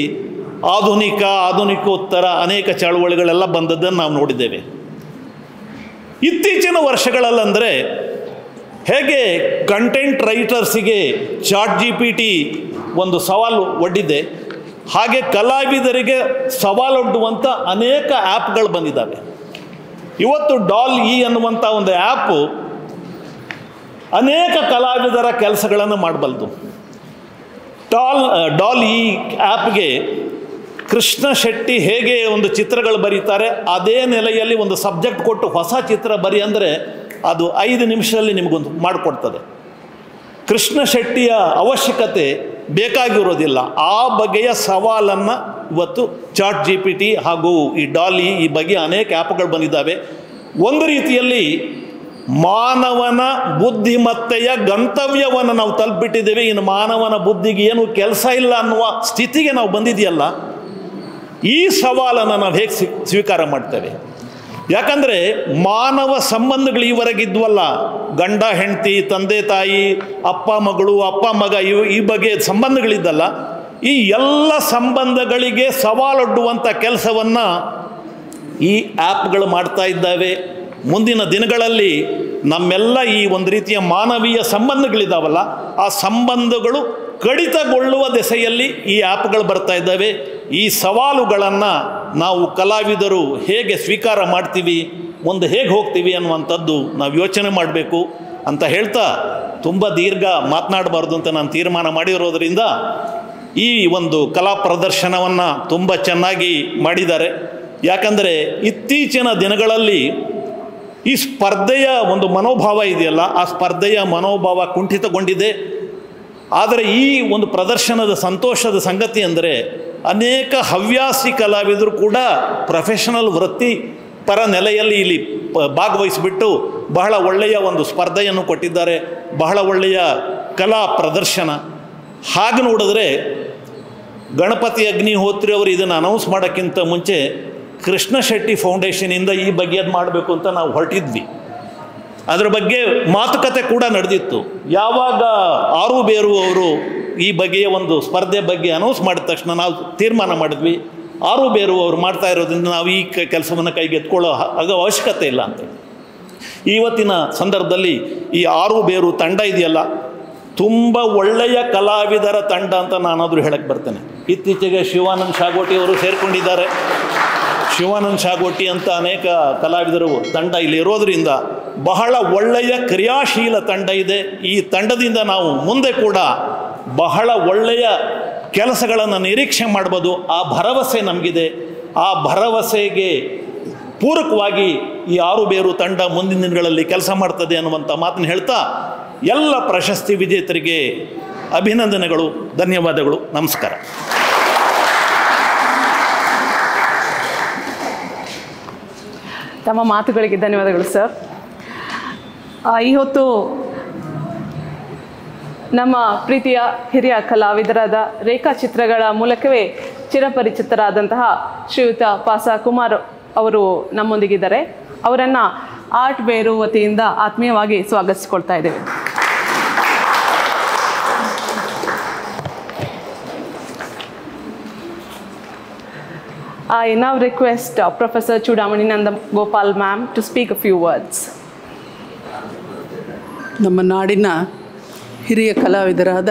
ಆಧುನಿಕೋತ್ತರ ಅನೇಕ ಚಳವಳಿಗಳೆಲ್ಲ ಬಂದದ್ದನ್ನು ನಾವು ನೋಡಿದ್ದೇವೆ. ಇತ್ತೀಚಿನ ವರ್ಷಗಳಲ್ಲಂದರೆ ಹೇಗೆ ಕಂಟೆಂಟ್ ರೈಟರ್ಸಿಗೆ ChatGPT ಒಂದು ಸವಾಲು ಒಡ್ಡಿದೆ, ಹಾಗೆ ಕಲಾವಿದರಿಗೆ ಸವಾಲೊಡ್ಡುವಂಥ ಅನೇಕ ಆ್ಯಪ್ಗಳು ಬಂದಿದ್ದಾವೆ. ಇವತ್ತು DALL-E ಅನ್ನುವಂಥ ಒಂದು ಆ್ಯಪು ಅನೇಕ ಕಲಾವಿದರ ಕೆಲಸಗಳನ್ನು ಮಾಡಬಲ್ಲದು. DALL-E ಆ್ಯಪ್ಗೆ ಕೃಷ್ಣ ಶೆಟ್ಟಿ ಹೇಗೆ ಒಂದು ಚಿತ್ರಗಳು ಬರೀತಾರೆ ಅದೇ ನೆಲೆಯಲ್ಲಿ ಒಂದು ಸಬ್ಜೆಕ್ಟ್ ಕೊಟ್ಟು ಹೊಸ ಚಿತ್ರ ಬರಿ ಅಂದರೆ ಅದು 5 ನಿಮಿಷದಲ್ಲಿ ನಿಮಗೊಂದು ಮಾಡಿಕೊಡ್ತದೆ. ಕೃಷ್ಣ ಶೆಟ್ಟಿಯ ಅವಶ್ಯಕತೆ ಬೇಕಾಗಿರೋದಿಲ್ಲ. ಆ ಬಗೆಯ ಸವಾಲನ್ನು ಇವತ್ತು ChatGPT ಹಾಗೂ ಈ DALL-E ಈ ಬಗ್ಗೆ ಅನೇಕ ಆ್ಯಪ್ಗಳು ಬಂದಿದ್ದಾವೆ. ಒಂದು ರೀತಿಯಲ್ಲಿ ಮಾನವನ ಬುದ್ಧಿಮತ್ತೆಯ ಗಂತವ್ಯವನ್ನು ನಾವು ತಲುಪಿಟ್ಟಿದ್ದೇವೆ. ಇನ್ನು ಮಾನವನ ಬುದ್ಧಿಗೆ ಏನು ಕೆಲಸ ಇಲ್ಲ ಅನ್ನುವ ಸ್ಥಿತಿಗೆ ನಾವು ಬಂದಿದೆಯಲ್ಲ, ಈ ಸವಾಲನ್ನು ನಾವು ಹೇಗೆ ಸ್ವೀಕಾರ ಮಾಡ್ತೇವೆ? ಯಾಕಂದರೆ ಮಾನವ ಸಂಬಂಧಗಳು ಈವರೆಗಿದ್ವಲ್ಲ, ಗಂಡ ಹೆಂಡತಿ, ತಂದೆ ತಾಯಿ, ಅಪ್ಪ ಮಗಳು, ಅಪ್ಪ ಮಗ, ಈ ಬಗ್ಗೆ ಸಂಬಂಧಗಳಿದ್ದಲ್ಲ, ಈ ಎಲ್ಲ ಸಂಬಂಧಗಳಿಗೆ ಸವಾಲೊಡ್ಡುವಂಥ ಕೆಲಸವನ್ನು ಈ ಆ್ಯಪ್ಗಳು ಮಾಡ್ತಾ ಇದ್ದಾವೆ. ಮುಂದಿನ ದಿನಗಳಲ್ಲಿ ನಮ್ಮೆಲ್ಲ ಈ ಒಂದು ರೀತಿಯ ಮಾನವೀಯ ಸಂಬಂಧಗಳಿದ್ದಾವಲ್ಲ, ಆ ಸಂಬಂಧಗಳು ಕಡಿತಗೊಳ್ಳುವ ದೆಸೆಯಲ್ಲಿ ಈ ಆ್ಯಪ್ಗಳು ಬರ್ತಾ ಇದ್ದಾವೆ. ಈ ಸವಾಲುಗಳನ್ನು ನಾವು ಕಲಾವಿದರು ಹೇಗೆ ಸ್ವೀಕಾರ ಮಾಡ್ತೀವಿ, ಮುಂದೆ ಹೇಗೆ ಹೋಗ್ತೀವಿ ಅನ್ನುವಂಥದ್ದು ನಾವು ಯೋಚನೆ ಮಾಡಬೇಕು ಅಂತ ಹೇಳ್ತಾ, ತುಂಬ ದೀರ್ಘ ಮಾತನಾಡಬಾರ್ದು ಅಂತ ನಾನು ತೀರ್ಮಾನ ಮಾಡಿರೋದರಿಂದ ಈ ಒಂದು ಕಲಾ ಪ್ರದರ್ಶನವನ್ನು ತುಂಬ ಚೆನ್ನಾಗಿ ಮಾಡಿದ್ದಾರೆ. ಯಾಕಂದರೆ ಇತ್ತೀಚಿನ ದಿನಗಳಲ್ಲಿ ಈ ಸ್ಪರ್ಧೆಯ ಒಂದು ಮನೋಭಾವ ಇದೆಯಲ್ಲ, ಆ ಸ್ಪರ್ಧೆಯ ಮನೋಭಾವ ಕುಂಠಿತಗೊಂಡಿದೆ. ಆದರೆ ಈ ಒಂದು ಪ್ರದರ್ಶನದ ಸಂತೋಷದ ಸಂಗತಿ ಅಂದರೆ ಅನೇಕ ಹವ್ಯಾಸಿ ಕಲಾವಿದರು ಕೂಡ ಪ್ರೊಫೆಷನಲ್ ವೃತ್ತಿಪರ ನೆಲೆಯಲ್ಲಿ ಇಲ್ಲಿ ಭಾಗವಹಿಸಿಬಿಟ್ಟು ಬಹಳ ಒಳ್ಳೆಯ ಒಂದು ಸ್ಪರ್ಧೆಯನ್ನು ಕೊಟ್ಟಿದ್ದಾರೆ. ಬಹಳ ಒಳ್ಳೆಯ ಕಲಾ ಪ್ರದರ್ಶನ. ಹಾಗೆ ನೋಡಿದ್ರೆ ಗಣಪತಿ ಅಗ್ನಿಹೋತ್ರಿ ಅವರು ಇದನ್ನು ಅನೌನ್ಸ್ ಮಾಡೋಕ್ಕಿಂತ ಮುಂಚೆ ಕೃಷ್ಣ ಶೆಟ್ಟಿ ಫೌಂಡೇಶನಿಂದ ಈ ಬಗೆಯದು ಮಾಡಬೇಕು ಅಂತ ನಾವು ಹೊರಟಿದ್ವಿ. ಅದರ ಬಗ್ಗೆ ಮಾತುಕತೆ ಕೂಡ ನಡೆದಿತ್ತು. ಯಾವಾಗ ಬೇರು ಅವರು ಈ ಬಗೆಯ ಒಂದು ಸ್ಪರ್ಧೆ ಬಗ್ಗೆ ಅನೌನ್ಸ್ ಮಾಡಿದ ತಕ್ಷಣ ನಾವು ತೀರ್ಮಾನ ಮಾಡಿದ್ವಿ, ಬೇರು ಅವರು ಮಾಡ್ತಾ ಇರೋದ್ರಿಂದ ನಾವು ಈ ಕೆಲಸವನ್ನು ಕೈಗೆತ್ಕೊಳ್ಳೋ ಅವಶ್ಯಕತೆ ಇಲ್ಲ ಅಂತ. ಇವತ್ತಿನ ಸಂದರ್ಭದಲ್ಲಿ ಈ ಬೇರು ತಂಡ ಇದೆಯಲ್ಲ, ತುಂಬ ಒಳ್ಳೆಯ ಕಲಾವಿದರ ತಂಡ ಅಂತ ನಾನಾದರೂ ಹೇಳಕ್ಕೆ ಬರ್ತೇನೆ. ಇತ್ತೀಚೆಗೆ ಶಿವಾನಂದ್ ಶಾಗೋಟಿ ಅವರು ಸೇರಿಕೊಂಡಿದ್ದಾರೆ. ಶಿವಾನಂದ್ ಶಾಗೋಟಿ ಅಂತ ಅನೇಕ ಕಲಾವಿದರು ತಂಡ ಇಲ್ಲಿ ಇರೋದರಿಂದ ಬಹಳ ಒಳ್ಳೆಯ ಕ್ರಿಯಾಶೀಲ ತಂಡ ಇದೆ. ಈ ತಂಡದಿಂದ ನಾವು ಮುಂದೆ ಕೂಡ ಬಹಳ ಒಳ್ಳೆಯ ಕೆಲಸಗಳನ್ನು ನಿರೀಕ್ಷೆ ಮಾಡ್ಬೋದು. ಆ ಭರವಸೆ ನಮಗಿದೆ. ಆ ಭರವಸೆಗೆ ಪೂರಕವಾಗಿ ಈ 6 ಬೇರು ತಂಡ ಮುಂದಿನ ದಿನಗಳಲ್ಲಿ ಕೆಲಸ ಮಾಡ್ತದೆ ಅನ್ನುವಂಥ ಮಾತನ್ನು ಹೇಳ್ತಾ ಎಲ್ಲ ಪ್ರಶಸ್ತಿ ವಿಜೇತರಿಗೆ ಅಭಿನಂದನೆಗಳು, ಧನ್ಯವಾದಗಳು, ನಮಸ್ಕಾರ. ತಮ್ಮ ಮಾತುಗಳಿಗೆ ಧನ್ಯವಾದಗಳು ಸರ್. ಈ ಹೊತ್ತು ನಮ್ಮ ಪ್ರೀತಿಯ ಹಿರಿಯ ಕಲಾವಿದರಾದ ರೇಖಾಚಿತ್ರಗಳ ಮೂಲಕವೇ ಚಿರಪರಿಚಿತರಾದಂತಹ ಶ್ರೀಯುತ ಪಾಸ ಕುಮಾರ್ ಅವರು ನಮ್ಮೊಂದಿಗಿದ್ದಾರೆ. ಅವರನ್ನು ಆರ್ಟ್ ಬೇರು ವತಿಯಿಂದ ಆತ್ಮೀಯವಾಗಿ ಸ್ವಾಗತಿಸಿಕೊಳ್ತಾ ಇದ್ದೇವೆ. I now request Professor Choodamani Nandagopal ma'am to speak a few words. ನಮ್ಮ ನಾಡಿನ ಹಿರಿಯ ಕಲಾವಿದರಾದ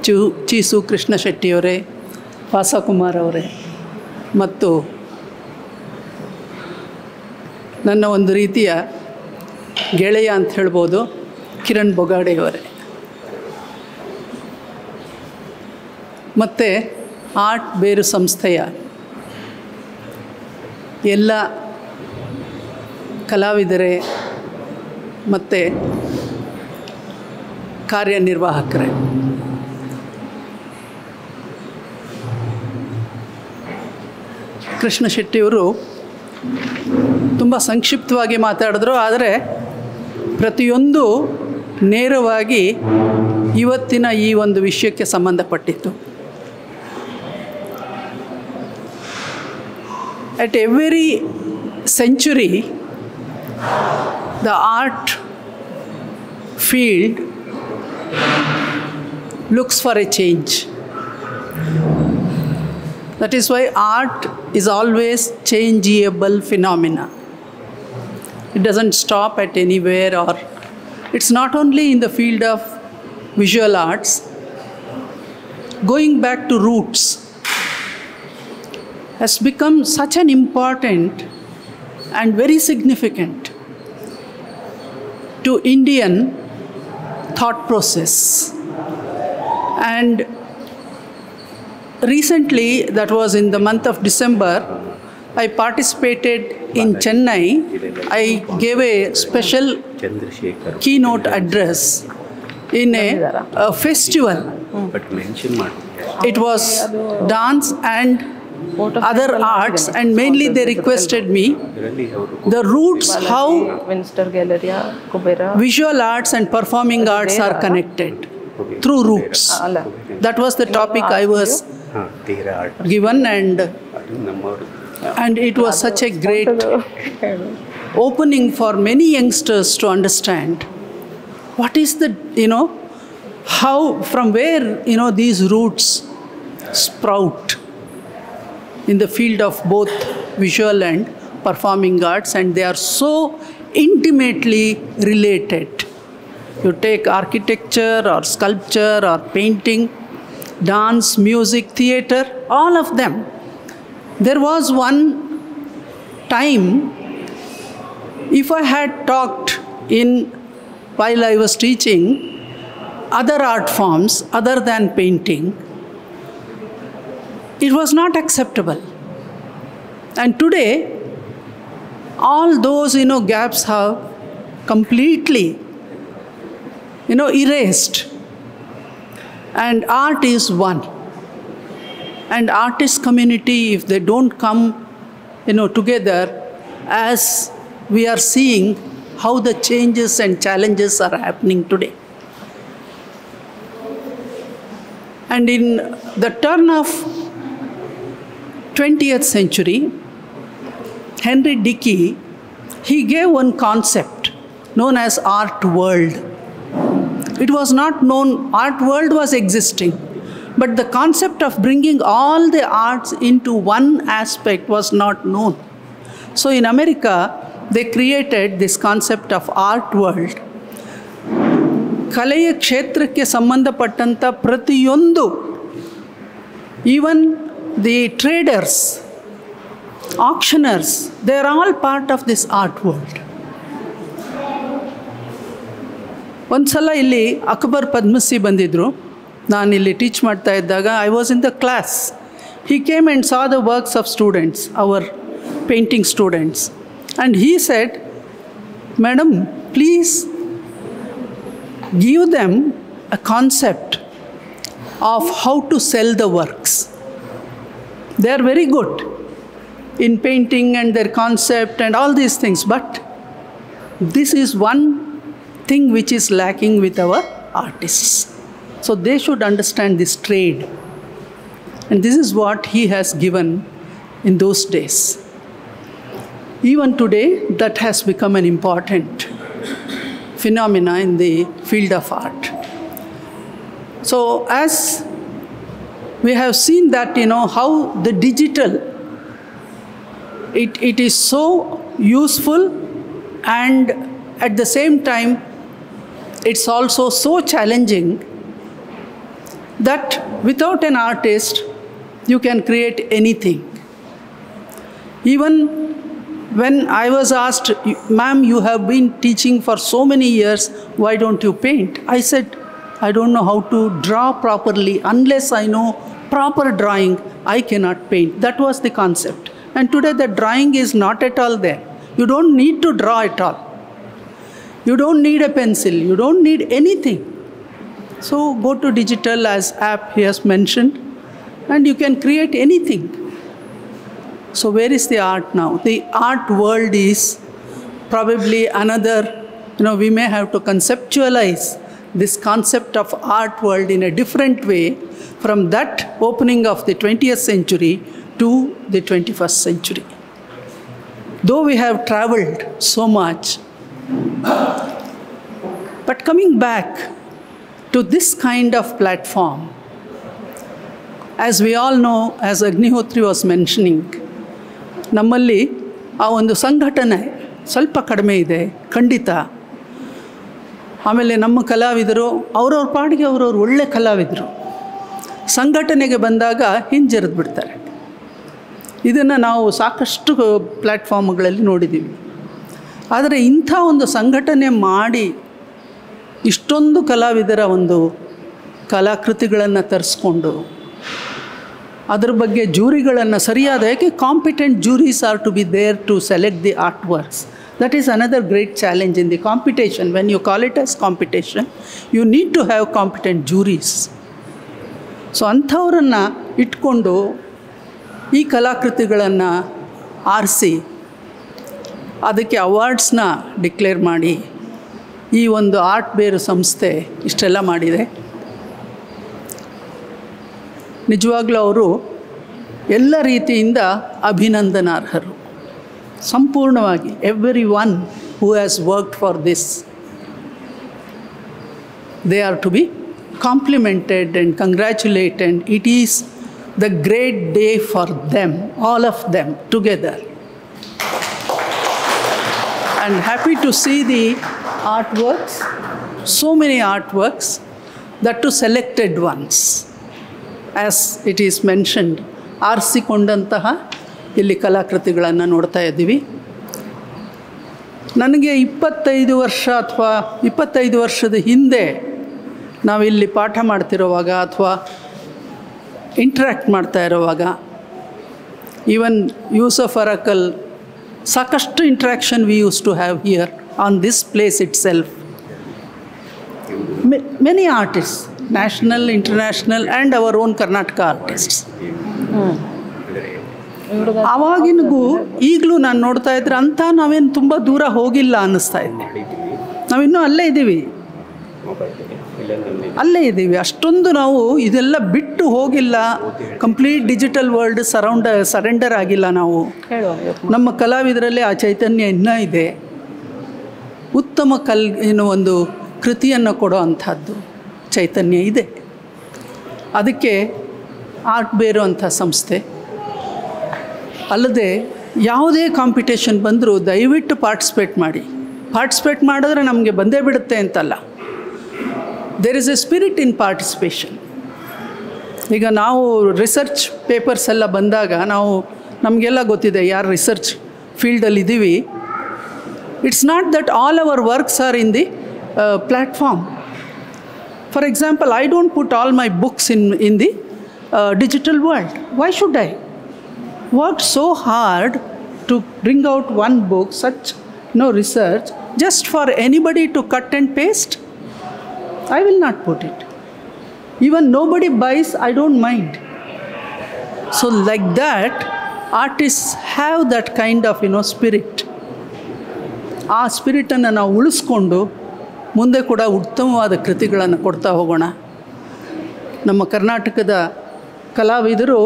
C.S.Krishna Setty ಅವರೇ, ಪಾಸ ಕುಮಾರ್ ಅವರೇ ಮತ್ತು ನನ್ನ ಒಂದು ರೀತಿಯ ಗೆಳೆಯ ಅಂತ ಹೇಳ್ಬೋದು ಕಿರಣ್ ಬಗಾಡೆ ಅವರೇ, ಮತ್ತು ಆರ್ಟ್ ಬೇರು ಸಂಸ್ಥೆಯ ಎಲ್ಲ ಕಲಾವಿದರೇ ಮತ್ತು ಕಾರ್ಯನಿರ್ವಾಹಕರೇ, ಕೃಷ್ಣ ಶೆಟ್ಟಿಯವರು ತುಂಬ ಸಂಕ್ಷಿಪ್ತವಾಗಿ ಮಾತಾಡಿದ್ರು. ಆದರೆ ಪ್ರತಿಯೊಂದು ನೇರವಾಗಿ ಇವತ್ತಿನ ಈ ಒಂದು ವಿಷಯಕ್ಕೆ ಸಂಬಂಧಪಟ್ಟಿತ್ತು. At every century, the art field looks for a change. That is why art is always changeable phenomena. It doesn't stop at anywhere, or it's not only in the field of visual arts. Going back to roots has become such an important and very significant to Indian thought process. And recently, that was in the month of December, I participated in Chennai. I gave a special keynote address in a festival. It was dance and other arts, and mainly they requested me the roots, how visual arts and performing arts are connected through roots. That was the topic I was given, and it was such a great opening for many youngsters to understand what is the, how, from where, these roots sprout in the field of both visual and performing arts, and they are so intimately related. You take architecture or sculpture or painting, dance, music, theater, all of them. There was one time, if I had talked while I was teaching other art forms other than painting, it was not acceptable. And today, all those, gaps have completely, erased. And art is one. And artist community, if they don't come, together, as we are seeing how the changes and challenges are happening today. And in the turn of 20th century, Henry Dickey, he gave one concept known as art world. It was not known, art world was existing, but the concept of bringing all the arts into one aspect was not known. So in America, they created this concept of art world. ಕಲೆಯ ಕ್ಷೇತ್ರಕ್ಕೆ ಸಂಬಂಧಪಟ್ಟಂಥ ಪ್ರತಿಯೊಂದು, even the traders, auctioneers, they are all part of this art world. ಒಂದು ಸಲ ಇಲ್ಲಿ ಅಕ್ಬರ್ ಪದ್ಮಶ್ರೀ ಬಂದಿದ್ದರು. ನಾನಿಲ್ಲಿ ಟೀಚ್ ಮಾಡ್ತಾ ಇದ್ದಾಗ I was in the class. He came and saw the works of students, our painting students. And he said, Madam, please give them a concept of how to sell the works. They are very good in painting and their concept and all these things. But this is one thing which is lacking with our artists. So they should understand this trade. And this is what he has given in those days. Even today, that has become an important phenomena in the field of art. So as we have seen that, how the digital, it is so useful, and at the same time, it's also so challenging that without an artist, you can create anything. Even when I was asked, ma'am, you have been teaching for so many years, why don't you paint? I said, I don't know how to draw properly. Unless I know proper drawing, I cannot paint. That was the concept. And today the drawing is not at all there. You don't need to draw at all. You don't need a pencil. You don't need anything. So go to digital, as app he has mentioned, and you can create anything. So where is the art now? The art world is probably another, we may have to conceptualize this concept of art world in a different way from that opening of the 20th century to the 21st century. Though we have traveled so much, but coming back to this kind of platform, as we all know, as Agnihotri was mentioning, ನಮ್ಮಲ್ಲಿ ಆ ಒಂದು ಸಂಘಟನೆ ಸ್ವಲ್ಪ ಕಡಿಮೆ ಇದೆ ಖಂಡಿತ. ಆಮೇಲೆ ನಮ್ಮ ಕಲಾವಿದರು ಅವ್ರವ್ರ ಪಾಡಿಗೆ ಅವ್ರವ್ರು ಒಳ್ಳೆ ಕಲಾವಿದರು, ಸಂಘಟನೆಗೆ ಬಂದಾಗ ಹಿಂಜರಿದು ಬಿಡ್ತಾರೆ. ಇದನ್ನು ನಾವು ಸಾಕಷ್ಟು ಪ್ಲ್ಯಾಟ್ಫಾರ್ಮ್ಗಳಲ್ಲಿ ನೋಡಿದ್ದೀವಿ. ಆದರೆ ಇಂಥ ಒಂದು ಸಂಘಟನೆ ಮಾಡಿ ಇಷ್ಟೊಂದು ಕಲಾವಿದರ ಒಂದು ಕಲಾಕೃತಿಗಳನ್ನು ತರಿಸ್ಕೊಂಡು ಅದರ ಬಗ್ಗೆ ಜೂರಿಗಳನ್ನು ಸರಿಯಾದ, ಯಾಕೆ competent juries are to be there to select the art works. That is another great challenge in the competition. When you call it as competition, you need to have competent juries. So ಅಂಥವರನ್ನು ಇಟ್ಕೊಂಡು ಈ ಕಲಾಕೃತಿಗಳನ್ನು ಆರಿಸಿ ಅದಕ್ಕೆ ಅವಾರ್ಡ್ಸ್ನ ಡಿಕ್ಲೇರ್ ಮಾಡಿ ಈ ಒಂದು ಆರ್ಟ್ ಬೇರು ಸಂಸ್ಥೆ ಇಷ್ಟೆಲ್ಲ ಮಾಡಿದೆ. ನಿಜವಾಗ್ಲೂ ಅವರು ಎಲ್ಲ ರೀತಿಯಿಂದ ಅಭಿನಂದನಾರ್ಹರು, ಸಂಪೂರ್ಣವಾಗಿ. Everyone who has worked for this, they are to be complimented and congratulated. It is the great day for them, all of them together. And happy to see the artworks, so many artworks, that too selected ones. As it is mentioned, ಆರಿಸಿಕೊಂಡಂತಹ ಇಲ್ಲಿ ಕಲಾಕೃತಿಗಳನ್ನು ನೋಡ್ತಾ ಇದ್ದೀವಿ. ನನಗೆ 25 ವರ್ಷ ಅಥವಾ 25 ವರ್ಷದ ಹಿಂದೆ ನಾವಿಲ್ಲಿ ಪಾಠ ಮಾಡ್ತಿರೋವಾಗ ಅಥವಾ ಇಂಟ್ರ್ಯಾಕ್ಟ್ ಮಾಡ್ತಾ ಇರೋವಾಗ, ಈವನ್ ಯೂಸಫ್ ಅರಕಲ್, ಸಾಕಷ್ಟು interaction we used to have here on this place itself. Many artists, national, international and our own Karnataka artists. ಆವಾಗಿನಿಗೂ ಈಗಲೂ ನಾನು ನೋಡ್ತಾ ಇದ್ರೆ ಅಂಥ ನಾವೇನು ತುಂಬ ದೂರ ಹೋಗಿಲ್ಲ ಅನ್ನಿಸ್ತಾ ಇದೆ. ನಾವಿನ್ನೂ ಅಲ್ಲೇ ಇದ್ದೀವಿ, ಅಷ್ಟೊಂದು ನಾವು ಇದೆಲ್ಲ ಬಿಟ್ಟು ಹೋಗಿಲ್ಲ. ಕಂಪ್ಲೀಟ್ ಡಿಜಿಟಲ್ ವರ್ಲ್ಡ್ ಸರೆಂಡರ್ ಆಗಿಲ್ಲ ನಾವು. ನಮ್ಮ ಕಲಾವಿದರಲ್ಲಿ ಆ ಚೈತನ್ಯ ಇನ್ನೂ ಇದೆ. ಉತ್ತಮ ಒಂದು ಕೃತಿಯನ್ನು ಕೊಡೋ ಅಂಥದ್ದು ಚೈತನ್ಯ ಇದೆ. ಅದಕ್ಕೆ ಆರ್ಟ್ ಬೇರು ಅಂಥ ಸಂಸ್ಥೆ. ಅಲ್ಲದೆ ಯಾವುದೇ ಕಾಂಪಿಟೇಷನ್ ಬಂದರೂ ದಯವಿಟ್ಟು ಪಾರ್ಟಿಸಿಪೇಟ್ ಮಾಡಿ. ಪಾರ್ಟಿಸಿಪೇಟ್ ಮಾಡಿದ್ರೆ ನಮಗೆ ಬಂದೇ ಬಿಡುತ್ತೆ ಅಂತಲ್ಲ, there is a spirit in participation. ಈಗ ನಾವು ರಿಸರ್ಚ್ ಪೇಪರ್ಸ್ ಎಲ್ಲ ಬಂದಾಗ ನಮಗೆಲ್ಲ ಗೊತ್ತಿದೆ ಯಾರು ರಿಸರ್ಚ್ ಫೀಲ್ಡಲ್ಲಿ ಇದ್ದೀವಿ. It's not that all our works are in the platform. For example, I don't put all my books in the digital world. Why should I work so hard to bring out one book, such research, just for anybody to cut and paste? I will not put it. Even nobody buys, I don't mind. So like that, artists have that kind of spirit. ಆ ಸ್ಪಿರಿಟನ್ನು ನಾವು ಉಳಿಸ್ಕೊಂಡು ಮುಂದೆ ಕೂಡ ಉತ್ತಮವಾದ ಕೃತಿಗಳನ್ನು ಕೊಡ್ತಾ ಹೋಗೋಣ. ನಮ್ಮ ಕರ್ನಾಟಕದ ಕಲಾವಿದರು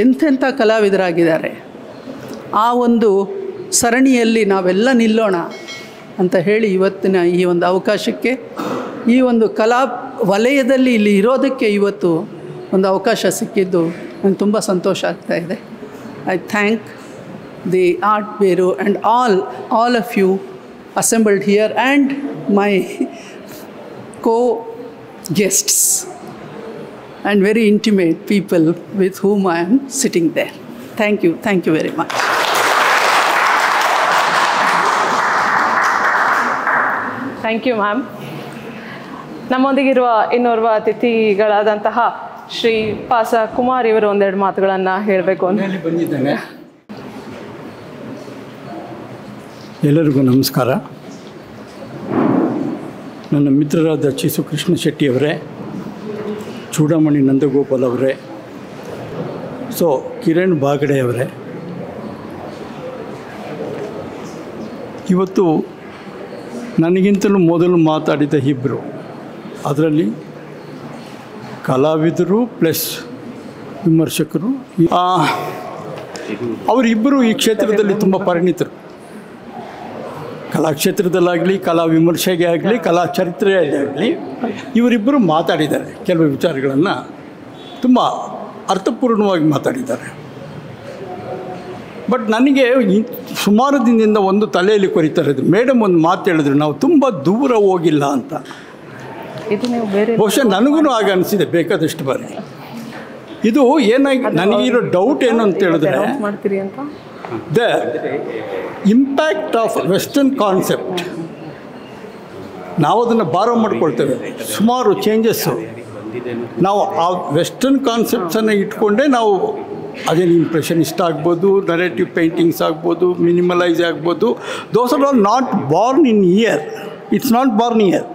ಎಂತೆಂಥ ಕಲಾವಿದರಾಗಿದ್ದಾರೆ. ಆ ಒಂದು ಸರಣಿಯಲ್ಲಿ ನಾವೆಲ್ಲ ನಿಲ್ಲೋಣ ಅಂತ ಹೇಳಿ ಇವತ್ತಿನ ಈ ಒಂದು ಅವಕಾಶಕ್ಕೆ, ಈ ಒಂದು ಕಲಾ ವಲಯದಲ್ಲಿ ಇಲ್ಲಿ ಇರೋದಕ್ಕೆ ಇವತ್ತು ಒಂದು ಅವಕಾಶ ಸಿಕ್ಕಿದ್ದು ನನಗೆ ತುಂಬ ಸಂತೋಷ ಆಗ್ತಾಯಿದೆ. ಐ ಥ್ಯಾಂಕ್ ದಿ ಆರ್ಟ್ ಬೇರು and all of you assembled here and my co-guests and very intimate people with whom I am sitting there. Thank you very much. Thank you ma'am. ನಮ್ಮೊಂದಿಗಿರುವ ಇನ್ನೋರ್ವ ಅತಿಥಿಗಳಾದಂತಹ ಶ್ರೀ ಪಾಸ ಕುಮಾರ್ ಇವರು ಒಂದೆರಡು ಮಾತುಗಳನ್ನು ಹೇಳಬೇಕು ಅಂತ ಬಂದಿದ್ದೇನೆ. ಎಲ್ಲರಿಗೂ ನಮಸ್ಕಾರ. ನನ್ನ ಮಿತ್ರರಾದ C.S.Krishna Setty ಅವರೇ, ಚೂಡಾಮಣಿ ನಂದಗೋಪಾಲ್ ಅವರೇ, ಕಿರಣ್ ಬಾಗಡೆ ಅವರೇ, ಇವತ್ತು ನನಗಿಂತಲೂ ಮೊದಲು ಮಾತಾಡಿದ ಇಬ್ಬರು, ಅದರಲ್ಲಿ ಕಲಾವಿದರು ಪ್ಲಸ್ ವಿಮರ್ಶಕರು, ಅವರಿಬ್ಬರು ಈ ಕ್ಷೇತ್ರದಲ್ಲಿ ತುಂಬ ಪರಿಣಿತರು. ಕಲಾಕ್ಷೇತ್ರದಲ್ಲಾಗಲಿ, ಕಲಾ ವಿಮರ್ಶೆಗೆ ಆಗಲಿ, ಕಲಾ ಚರಿತ್ರೆಯಾಗಲಿ ಇವರಿಬ್ಬರು ಮಾತಾಡಿದ್ದಾರೆ. ಕೆಲವು ವಿಚಾರಗಳನ್ನು ತುಂಬ ಅರ್ಥಪೂರ್ಣವಾಗಿ ಮಾತಾಡಿದ್ದಾರೆ. ಬಟ್ ನನಗೆ ಸುಮಾರು ದಿನದಿಂದ ಒಂದು ತಲೆಯಲ್ಲಿ ಕೊರಿತಾರೆ. ಮೇಡಮ್ ಒಂದು ಮಾತು ಹೇಳಿದ್ರು, ನಾವು ತುಂಬ ದೂರ ಹೋಗಿಲ್ಲ ಅಂತ. ಬಹುಶಃ ನನಗೂ ಆಗ ಅನಿಸಿದೆ ಬೇಕಾದಷ್ಟು ಬಾರಿ. ಇದು ಏನಾಗಿ ನನಗಿರೋ ಡೌಟ್ ಏನು ಅಂತ ಹೇಳಿದ್ರೆ, the impact of western concept. ನಾವು ಅದನ್ನು ಬಾರೋ ಮಾಡ್ಕೊಳ್ತೇವೆ, ಸುಮಾರು ಚೇಂಜಸ್ಸು. ನಾವು ಆ ವೆಸ್ಟರ್ನ್ ಕಾನ್ಸೆಪ್ಟ್ಸನ್ನು ಇಟ್ಕೊಂಡೇ ನಾವು ಅದೇನು ಇಂಪ್ರೆಷನಿಸ್ಟ್ ಆಗ್ಬೋದು, ನರೇಟಿವ್ ಪೇಂಟಿಂಗ್ಸ್ ಆಗ್ಬೋದು, ಮಿನಿಮಲೈಸ್ ಆಗ್ಬೋದು. Those are all not born in here. It's not born here.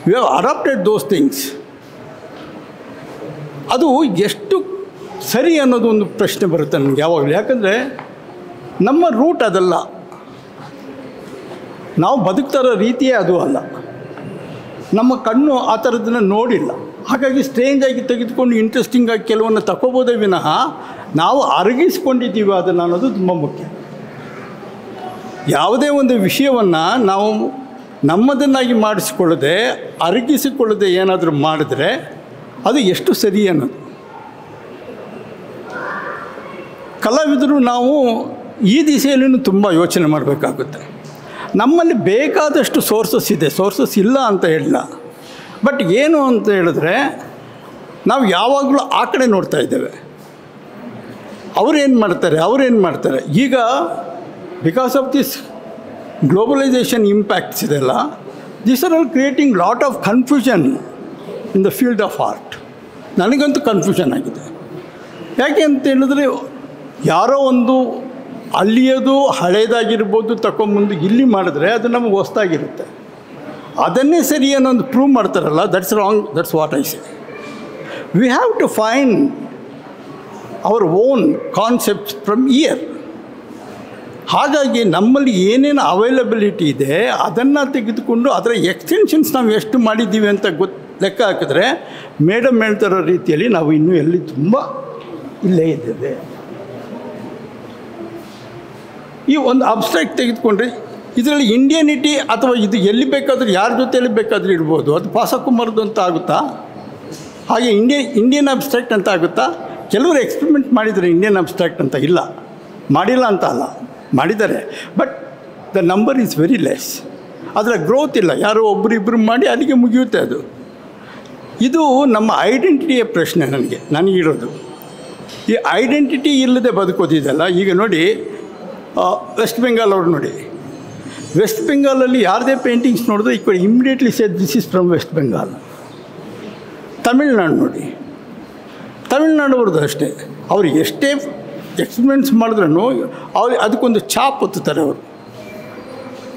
We have adapted those things. ಅದು ಎಷ್ಟು ಸರಿ ಅನ್ನೋದು ಒಂದು ಪ್ರಶ್ನೆ ಬರುತ್ತೆ ನನಗೆ ಯಾವಾಗಲೂ. ಯಾಕಂದರೆ ನಮ್ಮ ರೂಟ್ ಅದಲ್ಲ, ನಾವು ಬದುಕ್ತಾರೋ ರೀತಿಯೇ ಅದು ಅಲ್ಲ. ನಮ್ಮ ಕಣ್ಣು ಆ ಥರದನ್ನು ನೋಡಿಲ್ಲ. ಹಾಗಾಗಿ ಸ್ಟ್ರೇಂಜಾಗಿ ತೆಗೆದುಕೊಂಡು ಇಂಟ್ರೆಸ್ಟಿಂಗಾಗಿ ಕೆಲವನ್ನು ತಗೋಬೋದೇ ವಿನಃ ನಾವು ಅರಗಿಸ್ಕೊಂಡಿದ್ದೀವಿ ಅದನ್ನು ಅನ್ನೋದು ತುಂಬ ಮುಖ್ಯ. ಯಾವುದೇ ಒಂದು ವಿಷಯವನ್ನು ನಾವು ನಮ್ಮದನ್ನಾಗಿ ಮಾಡಿಸಿಕೊಳ್ಳದೆ, ಅರಗಿಸಿಕೊಳ್ಳದೆ ಏನಾದರೂ ಮಾಡಿದ್ರೆ ಅದು ಎಷ್ಟು ಸರಿ ಅನ್ನೋದು. ಕಲಾವಿದರು ನಾವು ಈ ದಿಸೆಯಲ್ಲೂ ತುಂಬ ಯೋಚನೆ ಮಾಡಬೇಕಾಗುತ್ತೆ. ನಮ್ಮಲ್ಲಿ ಬೇಕಾದಷ್ಟು ಸೋರ್ಸಸ್ ಇದೆ, ಸೋರ್ಸಸ್ ಇಲ್ಲ ಅಂತ ಹೇಳಿಲ್ಲ. ಬಟ್ ಏನು ಅಂತ ಹೇಳಿದ್ರೆ, ನಾವು ಯಾವಾಗಲೂ ಆ ಕಡೆ ನೋಡ್ತಾ ಇದ್ದೇವೆ. ಅವ್ರೇನು ಮಾಡ್ತಾರೆ. ಈಗ because of this globalization impacts ಇದೆಲ್ಲ, this are all creating lot of confusion in the field of art. ನನಗಂತೂ ಕನ್ಫ್ಯೂಷನ್ ಆಗಿದೆ. ಯಾಕೆ ಅಂತ ಹೇಳಿದ್ರೆ, ಯಾರೋ ಒಂದು ಅಲ್ಲಿಯದು ಹಳೇದಾಗಿರ್ಬೋದು ತಗೊಂಬಂದು ಇಲ್ಲಿ ಮಾಡಿದ್ರೆ ಅದು ನಮಗೆ ಹೊಸ್ದಾಗಿರುತ್ತೆ. ಅದನ್ನೇ ಸರಿ ಅನ್ನೋದು ಪ್ರೂವ್ ಮಾಡ್ತಾರಲ್ಲ, that's wrong. That's what I say. We have to find our own concepts from here. ಹಾಗಾಗಿ ನಮ್ಮಲ್ಲಿ ಏನೇನು ಅವೈಲಬಿಲಿಟಿ ಇದೆ ಅದನ್ನು ತೆಗೆದುಕೊಂಡು ಅದರ ಎಕ್ಸ್ಟೆನ್ಷನ್ಸ್ ನಾವು ಎಷ್ಟು ಮಾಡಿದ್ದೀವಿ ಅಂತ ಲೆಕ್ಕ ಹಾಕಿದ್ರೆ, ಮೇಡಮ್ ಹೇಳ್ತಾರೋ ರೀತಿಯಲ್ಲಿ ನಾವು ಇನ್ನೂ ಎಲ್ಲಿ ತುಂಬ ಇಲ್ಲೇ ಇದ್ದೇವೆ. ಈ ಒಂದು ಅಬ್ಸ್ಟ್ರಾಕ್ಟ್ ತೆಗೆದುಕೊಂಡ್ರೆ ಇದರಲ್ಲಿ ಇಂಡಿಯನಿಟಿ ಅಥವಾ ಇದು ಎಲ್ಲಿ ಬೇಕಾದರೂ ಯಾರ ಜೊತೆಯಲ್ಲಿ ಬೇಕಾದರೂ ಇಡ್ಬೋದು. ಅದು ಪಾಸಕುಮಾರ್ದು ಅಂತ ಆಗುತ್ತಾ? ಹಾಗೆ ಇಂಡಿಯನ್ ಅಬ್ಸ್ಟ್ರಾಕ್ಟ್ ಅಂತ ಆಗುತ್ತಾ? ಕೆಲವರು ಎಕ್ಸ್ಪೆರಿಮೆಂಟ್ ಮಾಡಿದರೆ ಇಂಡಿಯನ್ ಅಬ್ಸ್ಟ್ರಾಕ್ಟ್ ಅಂತ. ಇಲ್ಲ, ಮಾಡಿಲ್ಲ ಅಂತ ಅಲ್ಲ, ಮಾಡಿದ್ದಾರೆ. But the number is very less. ಅದರ ಗ್ರೋತ್ ಇಲ್ಲ, ಯಾರೋ ಒಬ್ಬರಿಬ್ಬರು ಮಾಡಿ ಅಲ್ಲಿಗೆ ಮುಗಿಯುತ್ತೆ ಅದು. ಇದು ನಮ್ಮ ಐಡೆಂಟಿಟಿಯ ಪ್ರಶ್ನೆ ನನಗಿರೋದು. ಈ ಐಡೆಂಟಿಟಿ ಇಲ್ಲದೆ ಬದುಕೋದಿದೆಯಲ್ಲ. ಈಗ ನೋಡಿ, ವೆಸ್ಟ್ ಬೆಂಗಾಲ್ ಅವ್ರು ನೋಡಿ, ವೆಸ್ಟ್ ಬೆಂಗಾಲಲ್ಲಿ ಯಾರದೇ ಪೇಂಟಿಂಗ್ಸ್ ನೋಡಿದ್ರೆ ಈ ಕಡೆ immediately say this is from West Bengal. Tamil Nadu ನೋಡಿ, ತಮಿಳ್ನಾಡವ್ರದ್ದು ಅಷ್ಟೇ, ಅವ್ರು ಎಷ್ಟೇ ಎಕ್ಸ್ಪೆರಿಮೆಂಟ್ಸ್ ಮಾಡಿದ್ರೂ ಅವ್ರು ಅದಕ್ಕೊಂದು ಛಾಪ್ ಒತ್ತುತ್ತಾರೆ ಅವರು.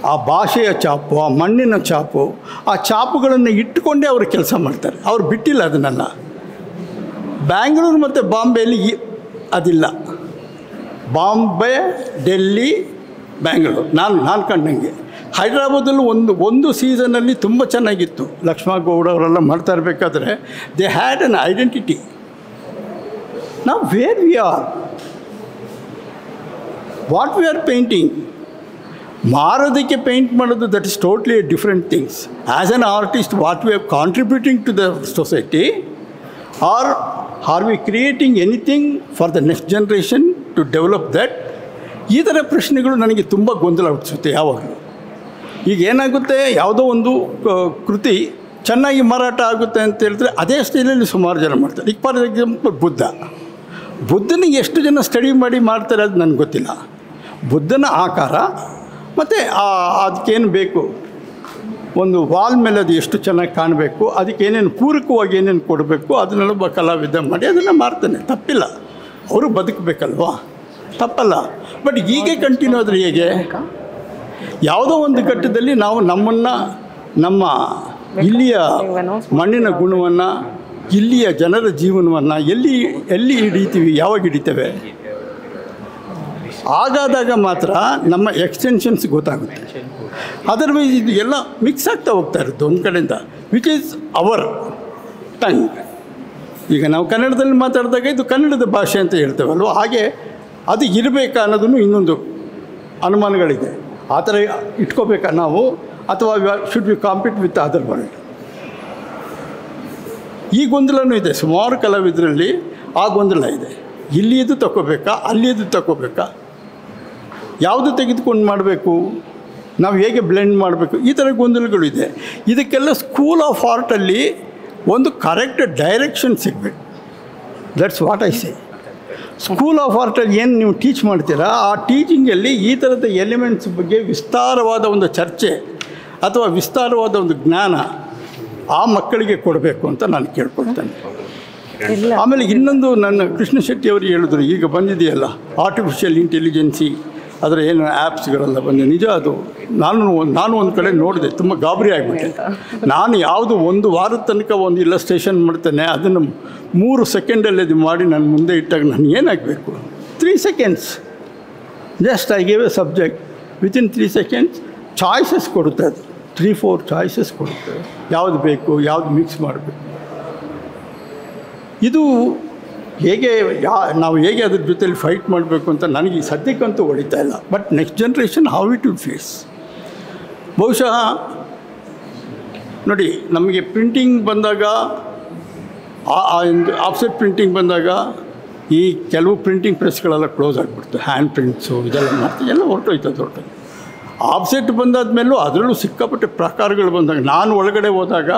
ಆ ಭಾಷೆಯ ಛಾಪು, ಆ ಮಣ್ಣಿನ ಛಾಪು, ಆ ಛಾಪುಗಳನ್ನು ಇಟ್ಟುಕೊಂಡೇ ಅವರು ಕೆಲಸ ಮಾಡ್ತಾರೆ. ಅವ್ರು ಬಿಟ್ಟಿಲ್ಲ ಅದನ್ನೆಲ್ಲ. ಬ್ಯಾಂಗ್ಳೂರು ಮತ್ತು ಬಾಂಬೆಯಲ್ಲಿ ಅದಿಲ್ಲ. ಬಾಂಬೆ, ಡೆಲ್ಲಿ, ಬ್ಯಾಂಗ್ಳೂರು ನಾನು ಕಂಡಂಗೆ. ಹೈದ್ರಾಬಾದಲ್ಲೂ ಒಂದು ಸೀಸನಲ್ಲಿ ತುಂಬ ಚೆನ್ನಾಗಿತ್ತು. ಲಕ್ಷ್ಮಣಗೌಡ ಅವರೆಲ್ಲ ಮಾಡ್ತಾ ಇರಬೇಕಾದ್ರೆ ದೇ ಹ್ಯಾಡ್ ಅನ್ ಐಡೆಂಟಿಟಿ. ನಾವು where we are, what we are painting. ಮಾರೋದಕ್ಕೆ ಪೇಂಟ್ ಮಾಡೋದು, that is totally different things. As an artist, what we are contributing to the society, are we creating anything for the next generation to develop that? ಈ ಥರ ಪ್ರಶ್ನೆಗಳು ನನಗೆ ತುಂಬ ಗೊಂದಲ ಹುಟ್ಟಿಸುತ್ತೆ ಯಾವಾಗಲೂ. ಈಗ ಏನಾಗುತ್ತೆ, ಯಾವುದೋ ಒಂದು ಕೃತಿ ಚೆನ್ನಾಗಿ ಮಾರಾಟ ಆಗುತ್ತೆ ಅಂತ ಹೇಳಿದ್ರೆ ಅದೇ ಸ್ಟೈಲಲ್ಲಿ ಸುಮಾರು ಜನ ಮಾಡ್ತಾರೆ. ಈಗ ಫಾರ್ ಎಕ್ಸಾಂಪಲ್ ಬುದ್ಧನಿಗೆ ಎಷ್ಟು ಜನ ಸ್ಟಡಿ ಮಾಡಿ ಮಾಡ್ತಾರೆ ಅದು ನನಗೆ ಗೊತ್ತಿಲ್ಲ. ಬುದ್ಧನ ಆಕಾರ ಮತ್ತು ಅದಕ್ಕೇನು ಬೇಕು, ಒಂದು ವಾಲ್ ಮೇಲೆ ಅದು ಎಷ್ಟು ಚೆನ್ನಾಗಿ ಕಾಣಬೇಕು, ಅದಕ್ಕೆ ಏನೇನು ಪೂರಕವಾಗಿ ಏನೇನು ಕೊಡಬೇಕು ಅದನ್ನೆಲ್ಲ ಕಲಾವಿದ ಮಾಡಿ ಅದನ್ನು ಮಾಡ್ತಾನೆ, ತಪ್ಪಿಲ್ಲ. ಅವರು ಬದುಕಬೇಕಲ್ವಾ, ತಪ್ಪಲ್ಲ. ಬಟ್ ಹೀಗೆ ಕಂಟಿನ್ಯೂ ಆದರೆ ಹೇಗೆ? ಯಾವುದೋ ಒಂದು ಘಟ್ಟದಲ್ಲಿ ನಾವು ನಮ್ಮ ಇಲ್ಲಿಯ ಮಣ್ಣಿನ ಗುಣವನ್ನು, ಇಲ್ಲಿಯ ಜನರ ಜೀವನವನ್ನು ಎಲ್ಲಿ ಹಿಡಿತೀವಿ, ಯಾವಾಗ ಹಿಡಿತೇವೆ? ಆಗಾದಾಗ ಮಾತ್ರ ನಮ್ಮ ಎಕ್ಸ್ಟೆನ್ಷನ್ಸ್ ಗೊತ್ತಾಗುತ್ತೆ. ಅದರ್ವೈಸ್ ಇದು ಎಲ್ಲ ಮಿಕ್ಸ್ ಆಗ್ತಾ ಹೋಗ್ತಾ ಇರುತ್ತೆ ಒಂದು ಕಡೆಯಿಂದ, ವಿಚ್ ಈಸ್ ಅವರ್ ಟಂಗ್. ಈಗ ನಾವು ಕನ್ನಡದಲ್ಲಿ ಮಾತಾಡಿದಾಗ ಇದು ಕನ್ನಡದ ಭಾಷೆ ಅಂತ ಹೇಳ್ತೇವಲ್ವ, ಹಾಗೆ ಅದು ಇರಬೇಕಾ ಅನ್ನೋದನ್ನು ಇನ್ನೊಂದು ಅನುಮಾನಗಳಿದೆ. ಆ ಥರ ಇಟ್ಕೋಬೇಕಾ ನಾವು, ಅಥವಾ should we compete with other world? ಈ ಗೊಂದಲನೂ ಇದೆ ಸುಮಾರು ಕಲಾವಿದರಲ್ಲಿ. ಆ ಗೊಂದಲ ಇದೆ, ಇಲ್ಲಿಯದು ತಗೋಬೇಕಾ, ಅಲ್ಲಿಯದು ತಗೋಬೇಕಾ, ಯಾವುದು ತೆಗೆದುಕೊಂಡು ಮಾಡಬೇಕು, ನಾವು ಹೇಗೆ ಬ್ಲೆಂಡ್ ಮಾಡಬೇಕು, ಈ ಥರ ಗೊಂದಲಗಳು ಇದೆ. ಇದಕ್ಕೆಲ್ಲ ಸ್ಕೂಲ್ ಆಫ್ ಆರ್ಟಲ್ಲಿ ಒಂದು ಕರೆಕ್ಟ್ ಡೈರೆಕ್ಷನ್ ಸಿಗಬೇಕು. That's what I say. School of ಆರ್ಟಲ್ಲಿ ಏನು ನೀವು ಟೀಚ್ ಮಾಡ್ತೀರಾ, ಆ ಟೀಚಿಂಗಲ್ಲಿ ಈ ಥರದ ಎಲಿಮೆಂಟ್ಸ್ ಬಗ್ಗೆ ವಿಸ್ತಾರವಾದ ಒಂದು ಚರ್ಚೆ ಅಥವಾ ವಿಸ್ತಾರವಾದ ಒಂದು ಜ್ಞಾನ ಆ ಮಕ್ಕಳಿಗೆ ಕೊಡಬೇಕು ಅಂತ ನಾನು ಕೇಳ್ಕೊಳ್ತೇನೆ. ಆಮೇಲೆ ಇನ್ನೊಂದು, ನನ್ನ ಕೃಷ್ಣ ಶೆಟ್ಟಿ ಅವರು ಹೇಳಿದ್ರು, ಈಗ ಬಂದಿದೆಯಲ್ಲ ಆರ್ಟಿಫಿಷಿಯಲ್ ಇಂಟೆಲಿಜೆನ್ಸಿ, ಅದರ ಏನು ಆ್ಯಪ್ಸ್ಗಳೆಲ್ಲ ಬಂದಿದೆ. ನಿಜ, ಅದು ನಾನು ಒಂದು ಕಡೆ ನೋಡಿದೆ, ತುಂಬ ಗಾಬರಿ ಆಗಿಬಿಟ್ಟೆ. ನಾನು ಯಾವುದು ಒಂದು ವಾರದ ತನಕ ಒಂದು ಇಲ್ಲಸ್ಟ್ರೇಷನ್ ಮಾಡ್ತೇನೆ, ಅದನ್ನು 3 ಸೆಕೆಂಡಲ್ಲಿ ಅದು ಮಾಡಿ ನನ್ನ ಮುಂದೆ ಇಟ್ಟಾಗ ನಾನು ಏನಾಗಬೇಕು? 3 seconds just I gave A subject, within 3 seconds choices ಕೊಡುತ್ತೆ. ಅದು 3-4 ಚಾಯ್ಸಸ್ ಕೊಡುತ್ತೆ, ಯಾವುದು ಬೇಕು, ಯಾವುದು ಮಿಕ್ಸ್ ಮಾಡಬೇಕು. ಇದು ಹೇಗೆ ನಾವು ಹೇಗೆ ಅದ್ರ ಜೊತೆಲಿ ಫೈಟ್ ಮಾಡಬೇಕು ಅಂತ ನನಗೆ ಈ ಸದ್ಯಕ್ಕಂತೂ ಹೊಳಿತಾ ಇಲ್ಲ. But next generation how it will face. ಬಹುಶಃ ನೋಡಿ, ನಮಗೆ ಪ್ರಿಂಟಿಂಗ್ ಬಂದಾಗ, ಆಫ್ಸೆಟ್ ಪ್ರಿಂಟಿಂಗ್ ಬಂದಾಗ ಈ ಕೆಲವು ಪ್ರಿಂಟಿಂಗ್ ಪ್ರೆಸ್ಗಳೆಲ್ಲ ಕ್ಲೋಸ್ ಆಗಿಬಿಡ್ತು. ಹ್ಯಾಂಡ್ ಪ್ರಿಂಟ್ಸು ಇದೆಲ್ಲ ಮಾಡ್ತೀವಿ, ಎಲ್ಲ ಹೊರಟೋಯ್ತದೆ. ಆಫ್ಸೆಟ್ ಬಂದಾದ್ಮೇಲೂ ಅದರಲ್ಲೂ ಸಿಕ್ಕಾಪಟ್ಟೆ ಪ್ರಕಾರಗಳು ಬಂದಾಗ, ನಾನು ಒಳಗಡೆ ಹೋದಾಗ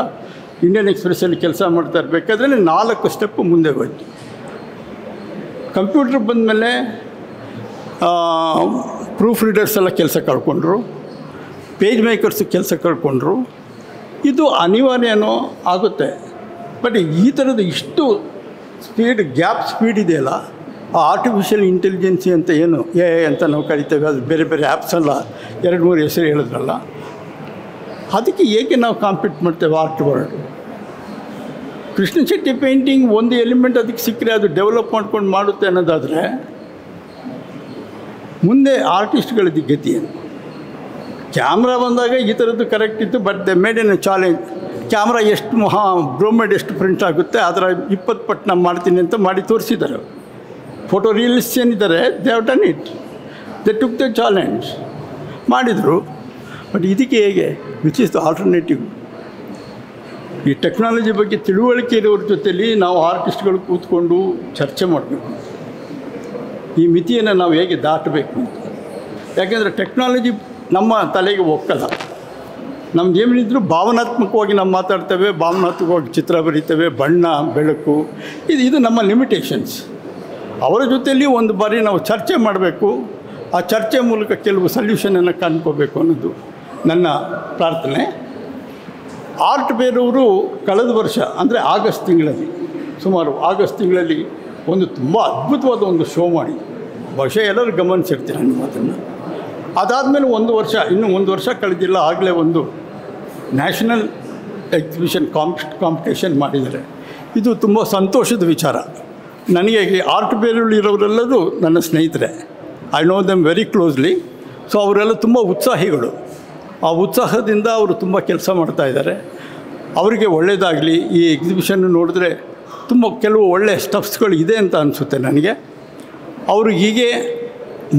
ಇಂಡಿಯನ್ ಎಕ್ಸ್ಪ್ರೆಸ್ಸಲ್ಲಿ ಕೆಲಸ ಮಾಡ್ತಾ ಇರಬೇಕಾದ್ರೆ 4 ಸ್ಟೆಪ್ ಮುಂದೆ ಹೋಯ್ತು. ಕಂಪ್ಯೂಟ್ರ್ ಬಂದಮೇಲೆ ಪ್ರೂಫ್ ರೀಡರ್ಸ್ ಎಲ್ಲ ಕೆಲಸ ಕಳ್ಕೊಂಡ್ರು, ಪೇಜ್ ಮೇಕರ್ಸು ಕೆಲಸ ಕಳ್ಕೊಂಡ್ರು. ಇದು ಅನಿವಾರ್ಯನೋ ಆಗುತ್ತೆ. ಬಟ್ ಈ ಥರದ ಇಷ್ಟು ಗ್ಯಾಪ್ ಸ್ಪೀಡ್ ಇದೆಯಲ್ಲ, ಆ ಆರ್ಟಿಫಿಷಿಯಲ್ ಇಂಟೆಲಿಜೆನ್ಸಿ ಅಂತ ಏನು ಅಂತ ನಾವು ಕರಿತೇವೆ, ಅದು ಬೇರೆ ಬೇರೆ ಆ್ಯಪ್ಸ್ ಎಲ್ಲ 2-3 ಹೆಸರು ಹೇಳಿದ್ರಲ್ಲ, ಅದಕ್ಕೆ ಏಕೆ ನಾವು ಕಾಂಪೀಟ್ ಮಾಡ್ತೇವೆ art world? Krishna Shetty painting ಒಂದು ಎಲಿಮೆಂಟ್ ಅದಕ್ಕೆ ಸಿಕ್ಕರೆ ಅದು ಡೆವಲಪ್ ಮಾಡ್ಕೊಂಡು ಮಾಡುತ್ತೆ ಅನ್ನೋದಾದರೆ, ಮುಂದೆ ಆರ್ಟಿಸ್ಟ್ಗಳದ್ದು ಗತಿ ಏನು? ಕ್ಯಾಮ್ರಾ ಬಂದಾಗ ಈ ಥರದ್ದು ಕರೆಕ್ಟ್ ಇತ್ತು, but they made an challenge. Camera ಎಷ್ಟು ಬ್ರೋಮೇಡ್ ಎಷ್ಟು ಪ್ರಿಂಟ್ ಆಗುತ್ತೆ ಅದರ 20 ಪಟ್ಟು ನಾನು ಮಾಡ್ತೀನಿ ಅಂತ ಮಾಡಿ ತೋರಿಸಿದ್ದಾರೆ. ಫೋಟೋ ರಿಯಲಿಸ್ಟ್ ಏನಿದ್ದಾರೆ, they have done it, they took the challenge, ಮಾಡಿದರು. ಬಟ್ ಇದಕ್ಕೆ ಹೇಗೆ, ವಿಚ್ ಈಸ್ ದ ಆಲ್ಟರ್ನೇಟಿವ್? ಈ ಟೆಕ್ನಾಲಜಿ ಬಗ್ಗೆ ತಿಳುವಳಿಕೆ ಇರೋರ ಜೊತೆಲಿ ನಾವು ಆರ್ಟಿಸ್ಟ್ಗಳು ಕೂತ್ಕೊಂಡು ಚರ್ಚೆ ಮಾಡಬೇಕು, ಈ ಮಿತಿಯನ್ನು ನಾವು ಹೇಗೆ ದಾಟಬೇಕು ಅಂತ. ಯಾಕೆಂದರೆ ಟೆಕ್ನಾಲಜಿ ನಮ್ಮ ತಲೆಗೆ ಒಕ್ಕಲ್ಲ. ನಮ್ದು ಏನಿದ್ರು ಭಾವನಾತ್ಮಕವಾಗಿ ನಾವು ಮಾತಾಡ್ತೇವೆ, ಭಾವನಾತ್ಮಕವಾಗಿ ಚಿತ್ರ ಬರೀತೇವೆ, ಬಣ್ಣ ಬೆಳಕು, ಇದು ನಮ್ಮ ಲಿಮಿಟೇಷನ್ಸ್. ಅವರ ಜೊತೆಯಲ್ಲಿ ಒಂದು ಬಾರಿ ನಾವು ಚರ್ಚೆ ಮಾಡಬೇಕು, ಆ ಚರ್ಚೆ ಮೂಲಕ ಕೆಲವು ಸೊಲ್ಯೂಷನನ್ನು ಕಂಡುಕೋಬೇಕು ಅನ್ನೋದು ನನ್ನ ಪ್ರಾರ್ಥನೆ. ಆರ್ಟ್ ಬೇರೂರು ಕಳೆದ ವರ್ಷ ಅಂದರೆ ಆಗಸ್ಟ್ ತಿಂಗಳಲ್ಲಿ, ಸುಮಾರು ಆಗಸ್ಟ್ ತಿಂಗಳಲ್ಲಿ ಒಂದು ತುಂಬ ಅದ್ಭುತವಾದ ಒಂದು ಶೋ ಮಾಡಿ, ಬಹುಶಃ ಎಲ್ಲರೂ ಗಮನಿಸಿರ್ತೀರ ನನ್ನ ಮಾತನ್ನು. ಅದಾದಮೇಲೆ ಇನ್ನೂ ಒಂದು ವರ್ಷ ಕಳೆದಿಲ್ಲ, ಆಗಲೇ ಒಂದು ನ್ಯಾಷನಲ್ ಎಕ್ಸಿಬಿಷನ್ ಕಾಂಪಿಟೇಷನ್ ಮಾಡಿದ್ದಾರೆ. ಇದು ತುಂಬ ಸಂತೋಷದ ವಿಚಾರ. ನನಗೆ ಈ ಆರ್ಟ್ ಬೇರೂರಿರೋರೆಲ್ಲರೂ ನನ್ನ ಸ್ನೇಹಿತರೆ, I know them very closely. So ಅವರೆಲ್ಲ ತುಂಬ ಉತ್ಸಾಹಿಗಳು. ಆ ಉತ್ಸಾಹದಿಂದ ಅವರು ತುಂಬ ಕೆಲಸ ಮಾಡ್ತಾಯಿದ್ದಾರೆ. ಅವರಿಗೆ ಒಳ್ಳೆಯದಾಗಲಿ. ಈ ಎಕ್ಸಿಬಿಷನ್ ನೋಡಿದ್ರೆ ತುಂಬ ಕೆಲವು ಒಳ್ಳೆಯ ಸ್ಟಫ್ಸ್ಗಳು ಇದೆ ಅಂತ ಅನಿಸುತ್ತೆ ನನಗೆ. ಅವರು ಹೀಗೆ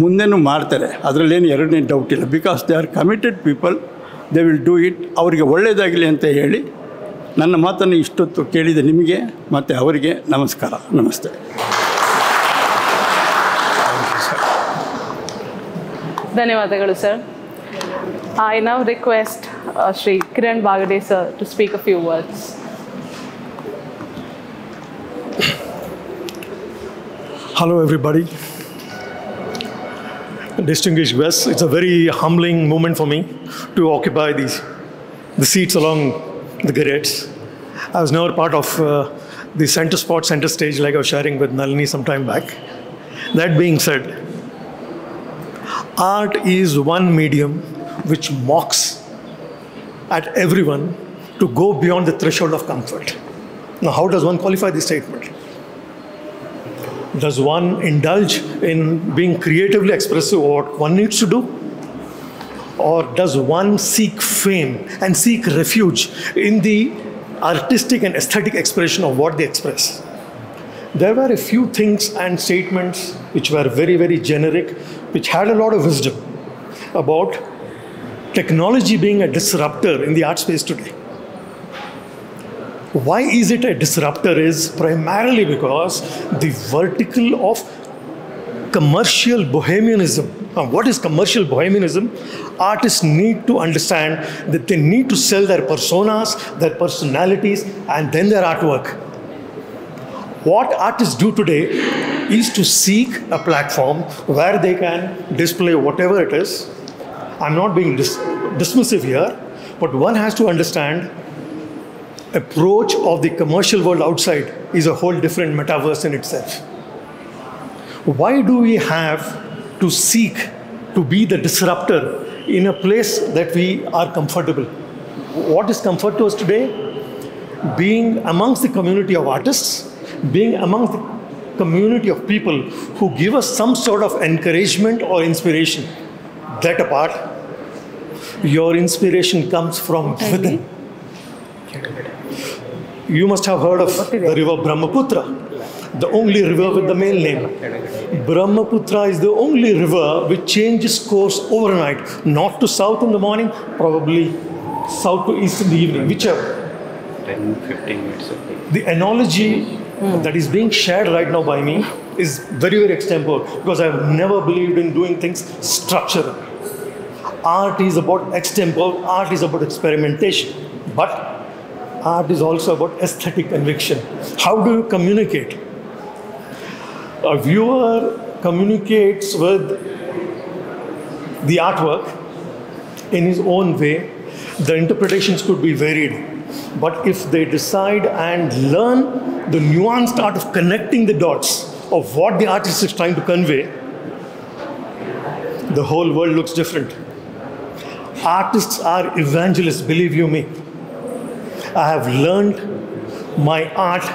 ಮುಂದೆನೂ ಮಾಡ್ತಾರೆ, ಅದರಲ್ಲೇನು ಎರಡನೇ ಡೌಟ್ ಇಲ್ಲ. Because they are committed people, they will do it. ಅವರಿಗೆ ಒಳ್ಳೆಯದಾಗಲಿ ಅಂತ ಹೇಳಿ ನನ್ನ ಮಾತನ್ನು ಇಷ್ಟೊತ್ತು ಕೇಳಿದ ನಿಮಗೆ ಮತ್ತು ಅವರಿಗೆ ನಮಸ್ಕಾರ. ನಮಸ್ತೆ. ಧನ್ಯವಾದಗಳು sir. I now request Shri Kiran Bagade sir to speak a few words. Hello everybody. Distinguished guests, it's a very humbling moment for me to occupy the seats along the grades. I was never part of the center stage like I was sharing with Nalini some time back. That being said, art is one medium which mocks at everyone to go beyond the threshold of comfort. Now, how does one qualify this statement? Does one indulge in being creatively expressive what one needs to do? Or does one seek fame and seek refuge in the artistic and aesthetic expression of what they express? There were a few things and statements which were very, very generic, which had a lot of wisdom about technology being a disruptor in the art space today. Why is it a disruptor is primarily because the vertical of commercial bohemianism. Now, what is commercial bohemianism? Artists need to understand that they need to sell their personas, their personalities, and then their artwork. What artists do today is to seek a platform where they can display whatever it is. I'm not being dismissive here, but one has to understand approach of the commercial world outside is a whole different metaverse in itself. Why do we have to seek to be the disruptor in a place that we are comfortable? What is comfort to us today? Being amongst the community of artists, being amongst the community of people who give us some sort of encouragement or inspiration. That apart, your inspiration comes from within. You must have heard of the river Brahmaputra, the only river with the male name. Brahmaputra is the only river which changes course overnight, north to south in the morning, probably south to east in the evening, whichever. 10-15 minutes. The analogy that is being shared right now by me is very, very extempore because I have never believed in doing things structural. Art is about extempore, art is about experimentation, but art is also about aesthetic conviction. How do you communicate? A viewer communicates with the artwork in his own way. The interpretations could be varied. But if they decide and learn the nuanced art of connecting the dots of what the artist is trying to convey, the whole world looks different. Artists are evangelists, believe you me. I have learned my art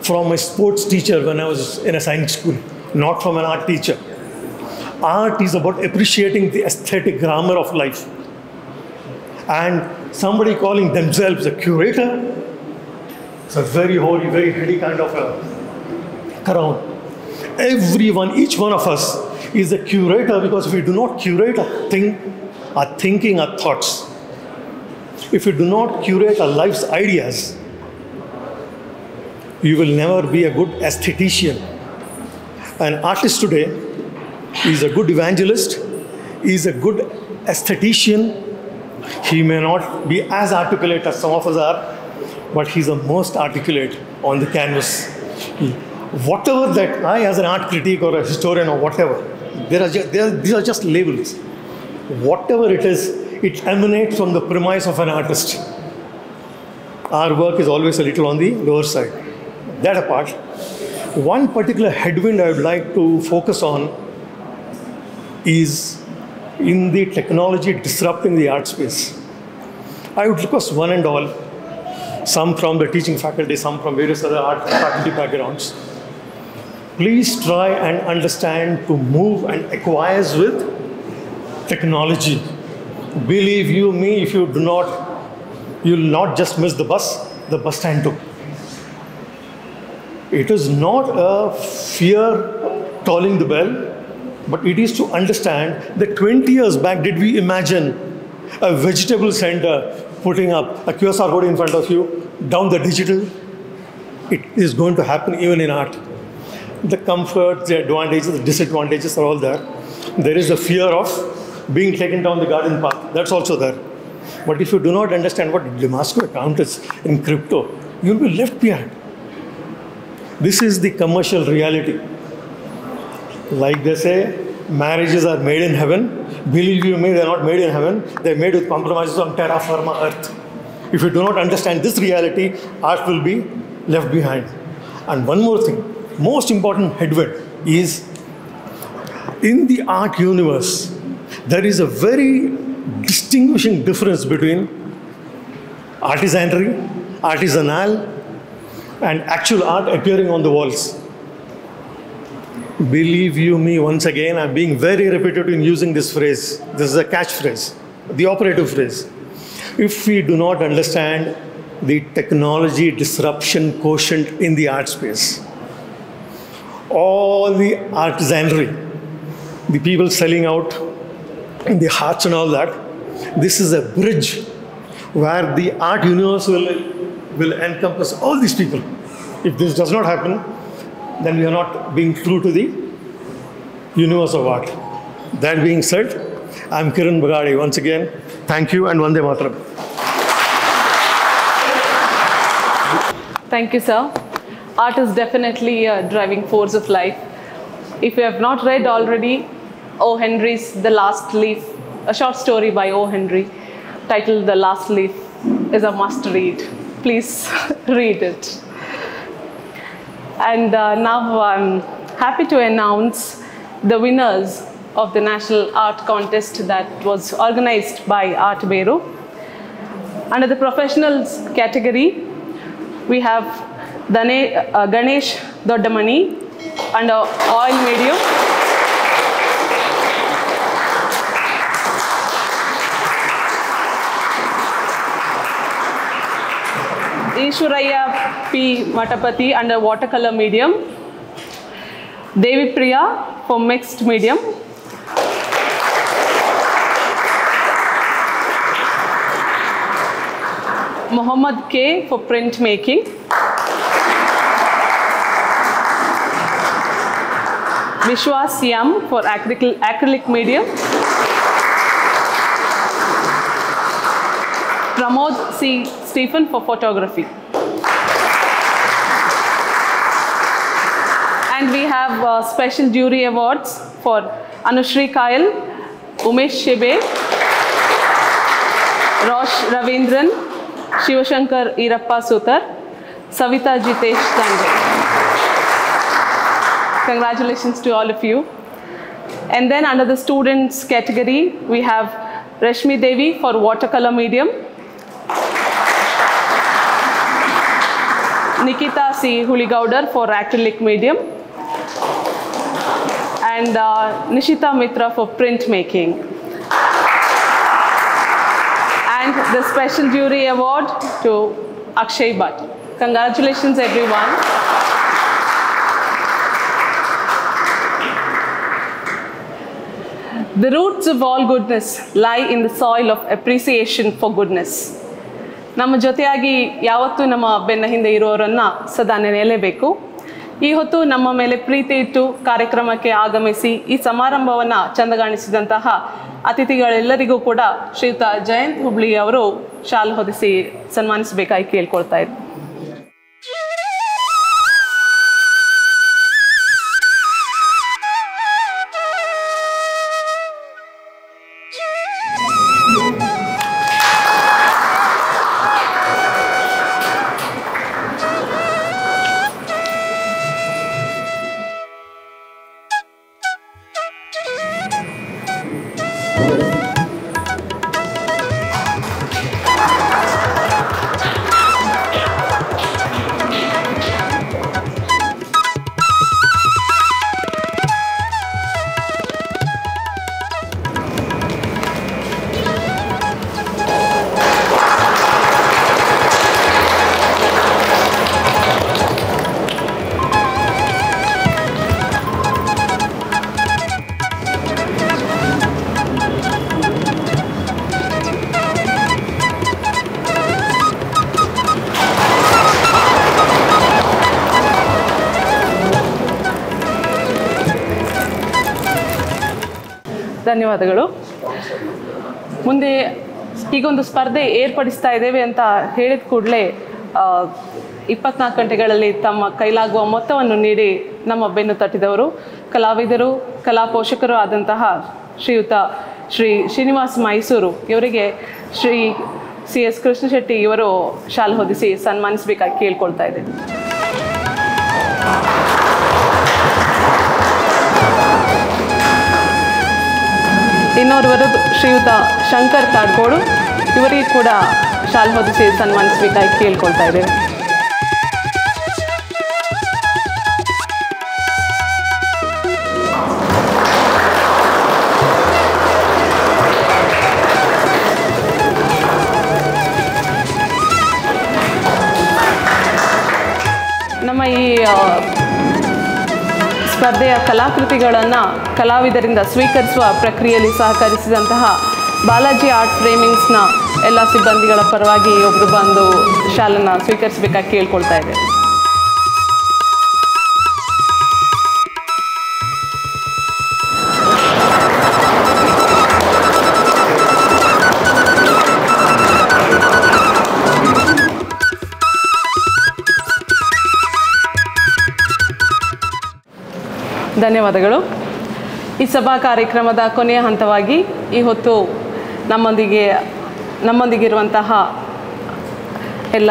from a sports teacher when I was in a science school, not from an art teacher. Art is about appreciating the aesthetic grammar of life. And somebody calling themselves a curator, it's a very holy, very heady kind of a crown. Everyone, each one of us is a curator because if we do not curate our thinking, our thoughts, if you do not curate our life's ideas, you will never be a good aesthetician. An artist today is a good evangelist, is a good aesthetician, He may not be as articulate as some of us are, but he's the most articulate on the canvas. Whatever that I, as an art critic or a historian or whatever, these are just labels. Whatever it is, it emanates from the premise of an artist. Our work is always a little on the lower side. That apart, one particular headwind I would like to focus on is in the technology disrupting the art space. I would request one and all, some from the teaching faculty, some from various other art faculty backgrounds, please try and understand to move and acquires with technology. Believe you me, if you do not, you'll not just miss the bus stand too. It is not a fear tolling the bell, but it is to understand that 20 years back, did we imagine a vegetable center putting up a QSR code in front of you, down the digital? It is going to happen even in art. The comfort, the advantages, the disadvantages are all there. There is a fear of being taken down the garden path. That's also there. But if you do not understand what Damascus account is in crypto, you'll be left behind. This is the commercial reality. Like they say, marriages are made in heaven. Believe you me, they're not made in heaven. They're made with compromises on terra firma earth. If you do not understand this reality, art will be left behind. And one more thing, most important headwind is in the art universe, there is a very distinguishing difference between artisanry, artisanal, and actual art appearing on the walls. Believe you me, once again, I'm being very repetitive in using this phrase. This is a catchphrase, the operative phrase. If we do not understand the technology disruption quotient in the art space, all the artisanry, the people selling out in the hearts and all that, this is a bridge where the art universe will encompass all these people. If this does not happen, then we are not being true to the universe of art. That being said, I'm Kiran Bagade. Once again, thank you and Vande Mataram. Thank you, sir. Art is definitely a driving force of life. If you have not read already, O. Henry's The Last Leaf, a short story by O. Henry titled The Last Leaf, is a must read. Please read it. And now I'm happy to announce the winners of the National Art Contest that was organized by Art Beru. Under the professionals category, we have Ganesh Choodamani under oil medium. Ishwaraya P. Matapati under watercolor medium. Devi Priya for mixed medium. Muhammad K. for print making. Vishwas Yam for acrylic medium. Pramod C. Stephen for photography. And we have special jury awards for Anushri Kayal, Umesh Shebe, Rosh Ravindran, Shivashankar Irappa Sutar, Savita Jitesh Sanjay. Congratulations to all of you. And then under the students category, we have Rashmi Devi for watercolor medium, Nikita C. Huligaudar for acrylic medium, and Nishita Mitra for print making. And the special jury award to Akshay Bhatt. Congratulations, everyone. The roots of all goodness lie in the soil of appreciation for goodness. ನಮ್ಮ ಜೊತೆಯಾಗಿ ಯಾವತ್ತೂ ನಮ್ಮ ಬೆನ್ನ ಹಿಂದೆ ಇರೋರನ್ನ ಸದಾ ನೆನೆಯಲೇಬೇಕು. ಈ ಹೊತ್ತು ನಮ್ಮ ಮೇಲೆ ಪ್ರೀತಿ ಇಟ್ಟು ಕಾರ್ಯಕ್ರಮಕ್ಕೆ ಆಗಮಿಸಿ ಈ ಸಮಾರಂಭವನ್ನು ಚಂದಗಾಣಿಸಿದಂತಹ ಅತಿಥಿಗಳೆಲ್ಲರಿಗೂ ಕೂಡ ಶ್ರೀಯುತ ಜಯಂತ್ ಹುಬ್ಳಿ ಅವರು ಶಾಲು ಹೊದಿಸಿ ಸನ್ಮಾನಿಸಬೇಕಾಗಿ ಕೇಳ್ಕೊಳ್ತಾ ಇದ್ದಾರೆ. ಧನ್ಯವಾದಗಳು. ಮುಂದೆ ಹೀಗೊಂದು ಸ್ಪರ್ಧೆ ಏರ್ಪಡಿಸ್ತಾ ಇದ್ದೇವೆ ಅಂತ ಹೇಳಿದ ಕೂಡಲೇ 24 ಗಂಟೆಗಳಲ್ಲಿ ತಮ್ಮ ಕೈಲಾಗುವ ಮೊತ್ತವನ್ನು ನೀಡಿ ನಮ್ಮ ಬೆನ್ನು ತಟ್ಟಿದವರು ಕಲಾವಿದರು, ಕಲಾ ಪೋಷಕರು ಆದಂತಹ ಶ್ರೀಯುತ ಶ್ರೀ ಶ್ರೀನಿವಾಸ್ ಮೈಸೂರು ಇವರಿಗೆ ಶ್ರೀ C.S.Krishna Setty ಇವರು ಶಾಲು ಹೊದಿಸಿ ಸನ್ಮಾನಿಸಬೇಕಾಗಿ ಕೇಳ್ಕೊಳ್ತಾ ಇದ್ದೇನೆ. ಇನ್ನೋರ್ವರು ಶ್ರೀಯುತ ಶಂಕರ್ ತಾಡ್ಗೋಡು ಇವರಿಗೆ ಕೂಡ ಶಾಲು ಹೊದಿಸಿ ಸನ್ಮಾನಿಸಬೇಕಾಗಿ ಕೇಳ್ಕೊಳ್ತಾ ಇದ್ದೇವೆ. ನಮ್ಮ ಈ ಸ್ಪರ್ಧೆಯ ಕಲಾಕೃತಿಗಳನ್ನು ಕಲಾವಿದರಿಂದ ಸ್ವೀಕರಿಸುವ ಪ್ರಕ್ರಿಯೆಯಲ್ಲಿ ಸಹಕರಿಸಿದಂತಹ ಬಾಲಾಜಿ ಆರ್ಟ್ ಫ್ರೇಮಿಂಗ್ಸ್ನ ಎಲ್ಲ ಸಿಬ್ಬಂದಿಗಳ ಪರವಾಗಿ ಒಬ್ಬರು ಬಂದು ಶಾಲನ್ನು ಸ್ವೀಕರಿಸಬೇಕಾಗಿ ಕೇಳ್ಕೊಳ್ತಾ ಇದೆ. ಧನ್ಯವಾದಗಳು. ಈ ಸಭಾ ಕಾರ್ಯಕ್ರಮದ ಕೊನೆಯ ಹಂತವಾಗಿ ಈ ಹೊತ್ತು ನಮ್ಮೊಂದಿಗಿರುವಂತಹ ಎಲ್ಲ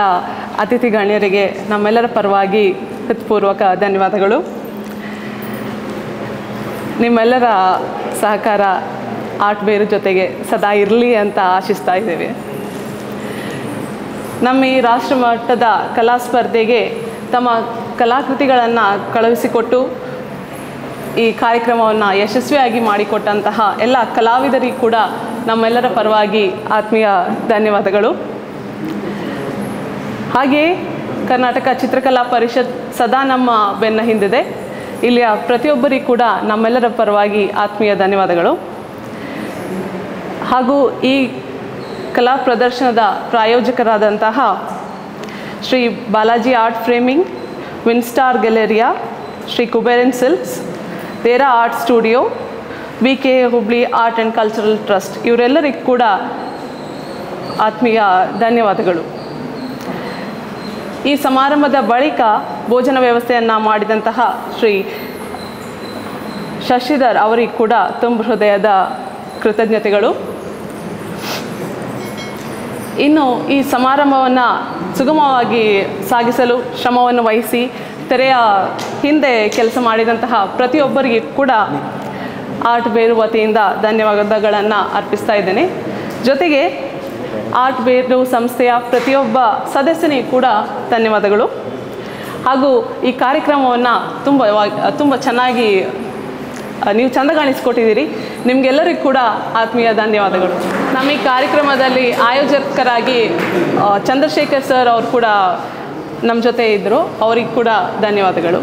ಅತಿಥಿ ಗಣ್ಯರಿಗೆ ನಮ್ಮೆಲ್ಲರ ಪರವಾಗಿ ಹೃತ್ಪೂರ್ವಕ ಧನ್ಯವಾದಗಳು. ನಿಮ್ಮೆಲ್ಲರ ಸಹಕಾರ ಆರ್ಟ್ ಬೇರು ಜೊತೆಗೆ ಸದಾ ಇರಲಿ ಅಂತ ಆಶಿಸ್ತಾ ಇದ್ದೇವೆ. ನಮ್ಮ ಈ ರಾಷ್ಟ್ರಮಟ್ಟದ ಕಲಾ ಸ್ಪರ್ಧೆಗೆ ತಮ್ಮ ಕಲಾಕೃತಿಗಳನ್ನು ಕಳುಹಿಸಿಕೊಟ್ಟು ಈ ಕಾರ್ಯಕ್ರಮವನ್ನು ಯಶಸ್ವಿಯಾಗಿ ಮಾಡಿಕೊಟ್ಟಂತಹ ಎಲ್ಲ ಕಲಾವಿದರಿಗೂ ಕೂಡ ನಮ್ಮೆಲ್ಲರ ಪರವಾಗಿ ಆತ್ಮೀಯ ಧನ್ಯವಾದಗಳು. ಹಾಗೆಯೇ ಕರ್ನಾಟಕ ಚಿತ್ರಕಲಾ ಪರಿಷತ್ ಸದಾ ನಮ್ಮ ಬೆನ್ನ ಹಿಂದಿದೆ. ಇಲ್ಲಿಯ ಪ್ರತಿಯೊಬ್ಬರಿಗೂ ಕೂಡ ನಮ್ಮೆಲ್ಲರ ಪರವಾಗಿ ಆತ್ಮೀಯ ಧನ್ಯವಾದಗಳು. ಹಾಗೂ ಈ ಕಲಾ ಪ್ರದರ್ಶನದ ಪ್ರಾಯೋಜಕರಾದಂತಹ Shri Balaji art framing, Winstar Galleria, Shri Kuberan silks, Dera art studio, BK Hubli art and cultural trust ಇವರೆಲ್ಲರಿಗೂ ಕೂಡ ಆತ್ಮೀಯ ಧನ್ಯವಾದಗಳು. ಈ ಸಮಾರಂಭದ ಬಳಿಕ ಭೋಜನ ವ್ಯವಸ್ಥೆಯನ್ನು ಮಾಡಿದಂತಹ ಶ್ರೀ ಶಶಿಧರ್ ಅವರಿಗೆ ಕೂಡ ತುಂಬ ಹೃದಯದ ಕೃತಜ್ಞತೆಗಳು. ಇನ್ನು ಈ ಸಮಾರಂಭವನ್ನು ಸುಗಮವಾಗಿ ಸಾಗಿಸಲು ಶ್ರಮವನ್ನು ವಹಿಸಿ ತೆರೆಯ ಹಿಂದೆ ಕೆಲಸ ಮಾಡಿದಂತಹ ಪ್ರತಿಯೊಬ್ಬರಿಗೆ ಕೂಡ ಆರ್ಟ್ ಬೇರು ವತಿಯಿಂದ ಧನ್ಯವಾದಗಳನ್ನು ಅರ್ಪಿಸ್ತಾ ಇದ್ದೇನೆ. ಜೊತೆಗೆ ಆರ್ಟ್ ಬೇರು ಸಂಸ್ಥೆಯ ಪ್ರತಿಯೊಬ್ಬ ಸದಸ್ಯನಿಗೂ ಕೂಡ ಧನ್ಯವಾದಗಳು. ಹಾಗೂ ಈ ಕಾರ್ಯಕ್ರಮವನ್ನು ತುಂಬ ಚೆನ್ನಾಗಿ ನೀವು ಚಂದಗಾಣಿಸ್ಕೊಟ್ಟಿದ್ದೀರಿ. ನಿಮಗೆಲ್ಲರಿಗೂ ಕೂಡ ಆತ್ಮೀಯ ಧನ್ಯವಾದಗಳು. ನಮ್ಮ ಈ ಕಾರ್ಯಕ್ರಮದಲ್ಲಿ ಆಯೋಜಕರಾಗಿ ಚಂದ್ರಶೇಖರ್ ಸರ್ ಅವರು ಕೂಡ ನಮ್ಮ ಜೊತೆ ಇದ್ದರು, ಅವರಿಗೆ ಕೂಡ ಧನ್ಯವಾದಗಳು.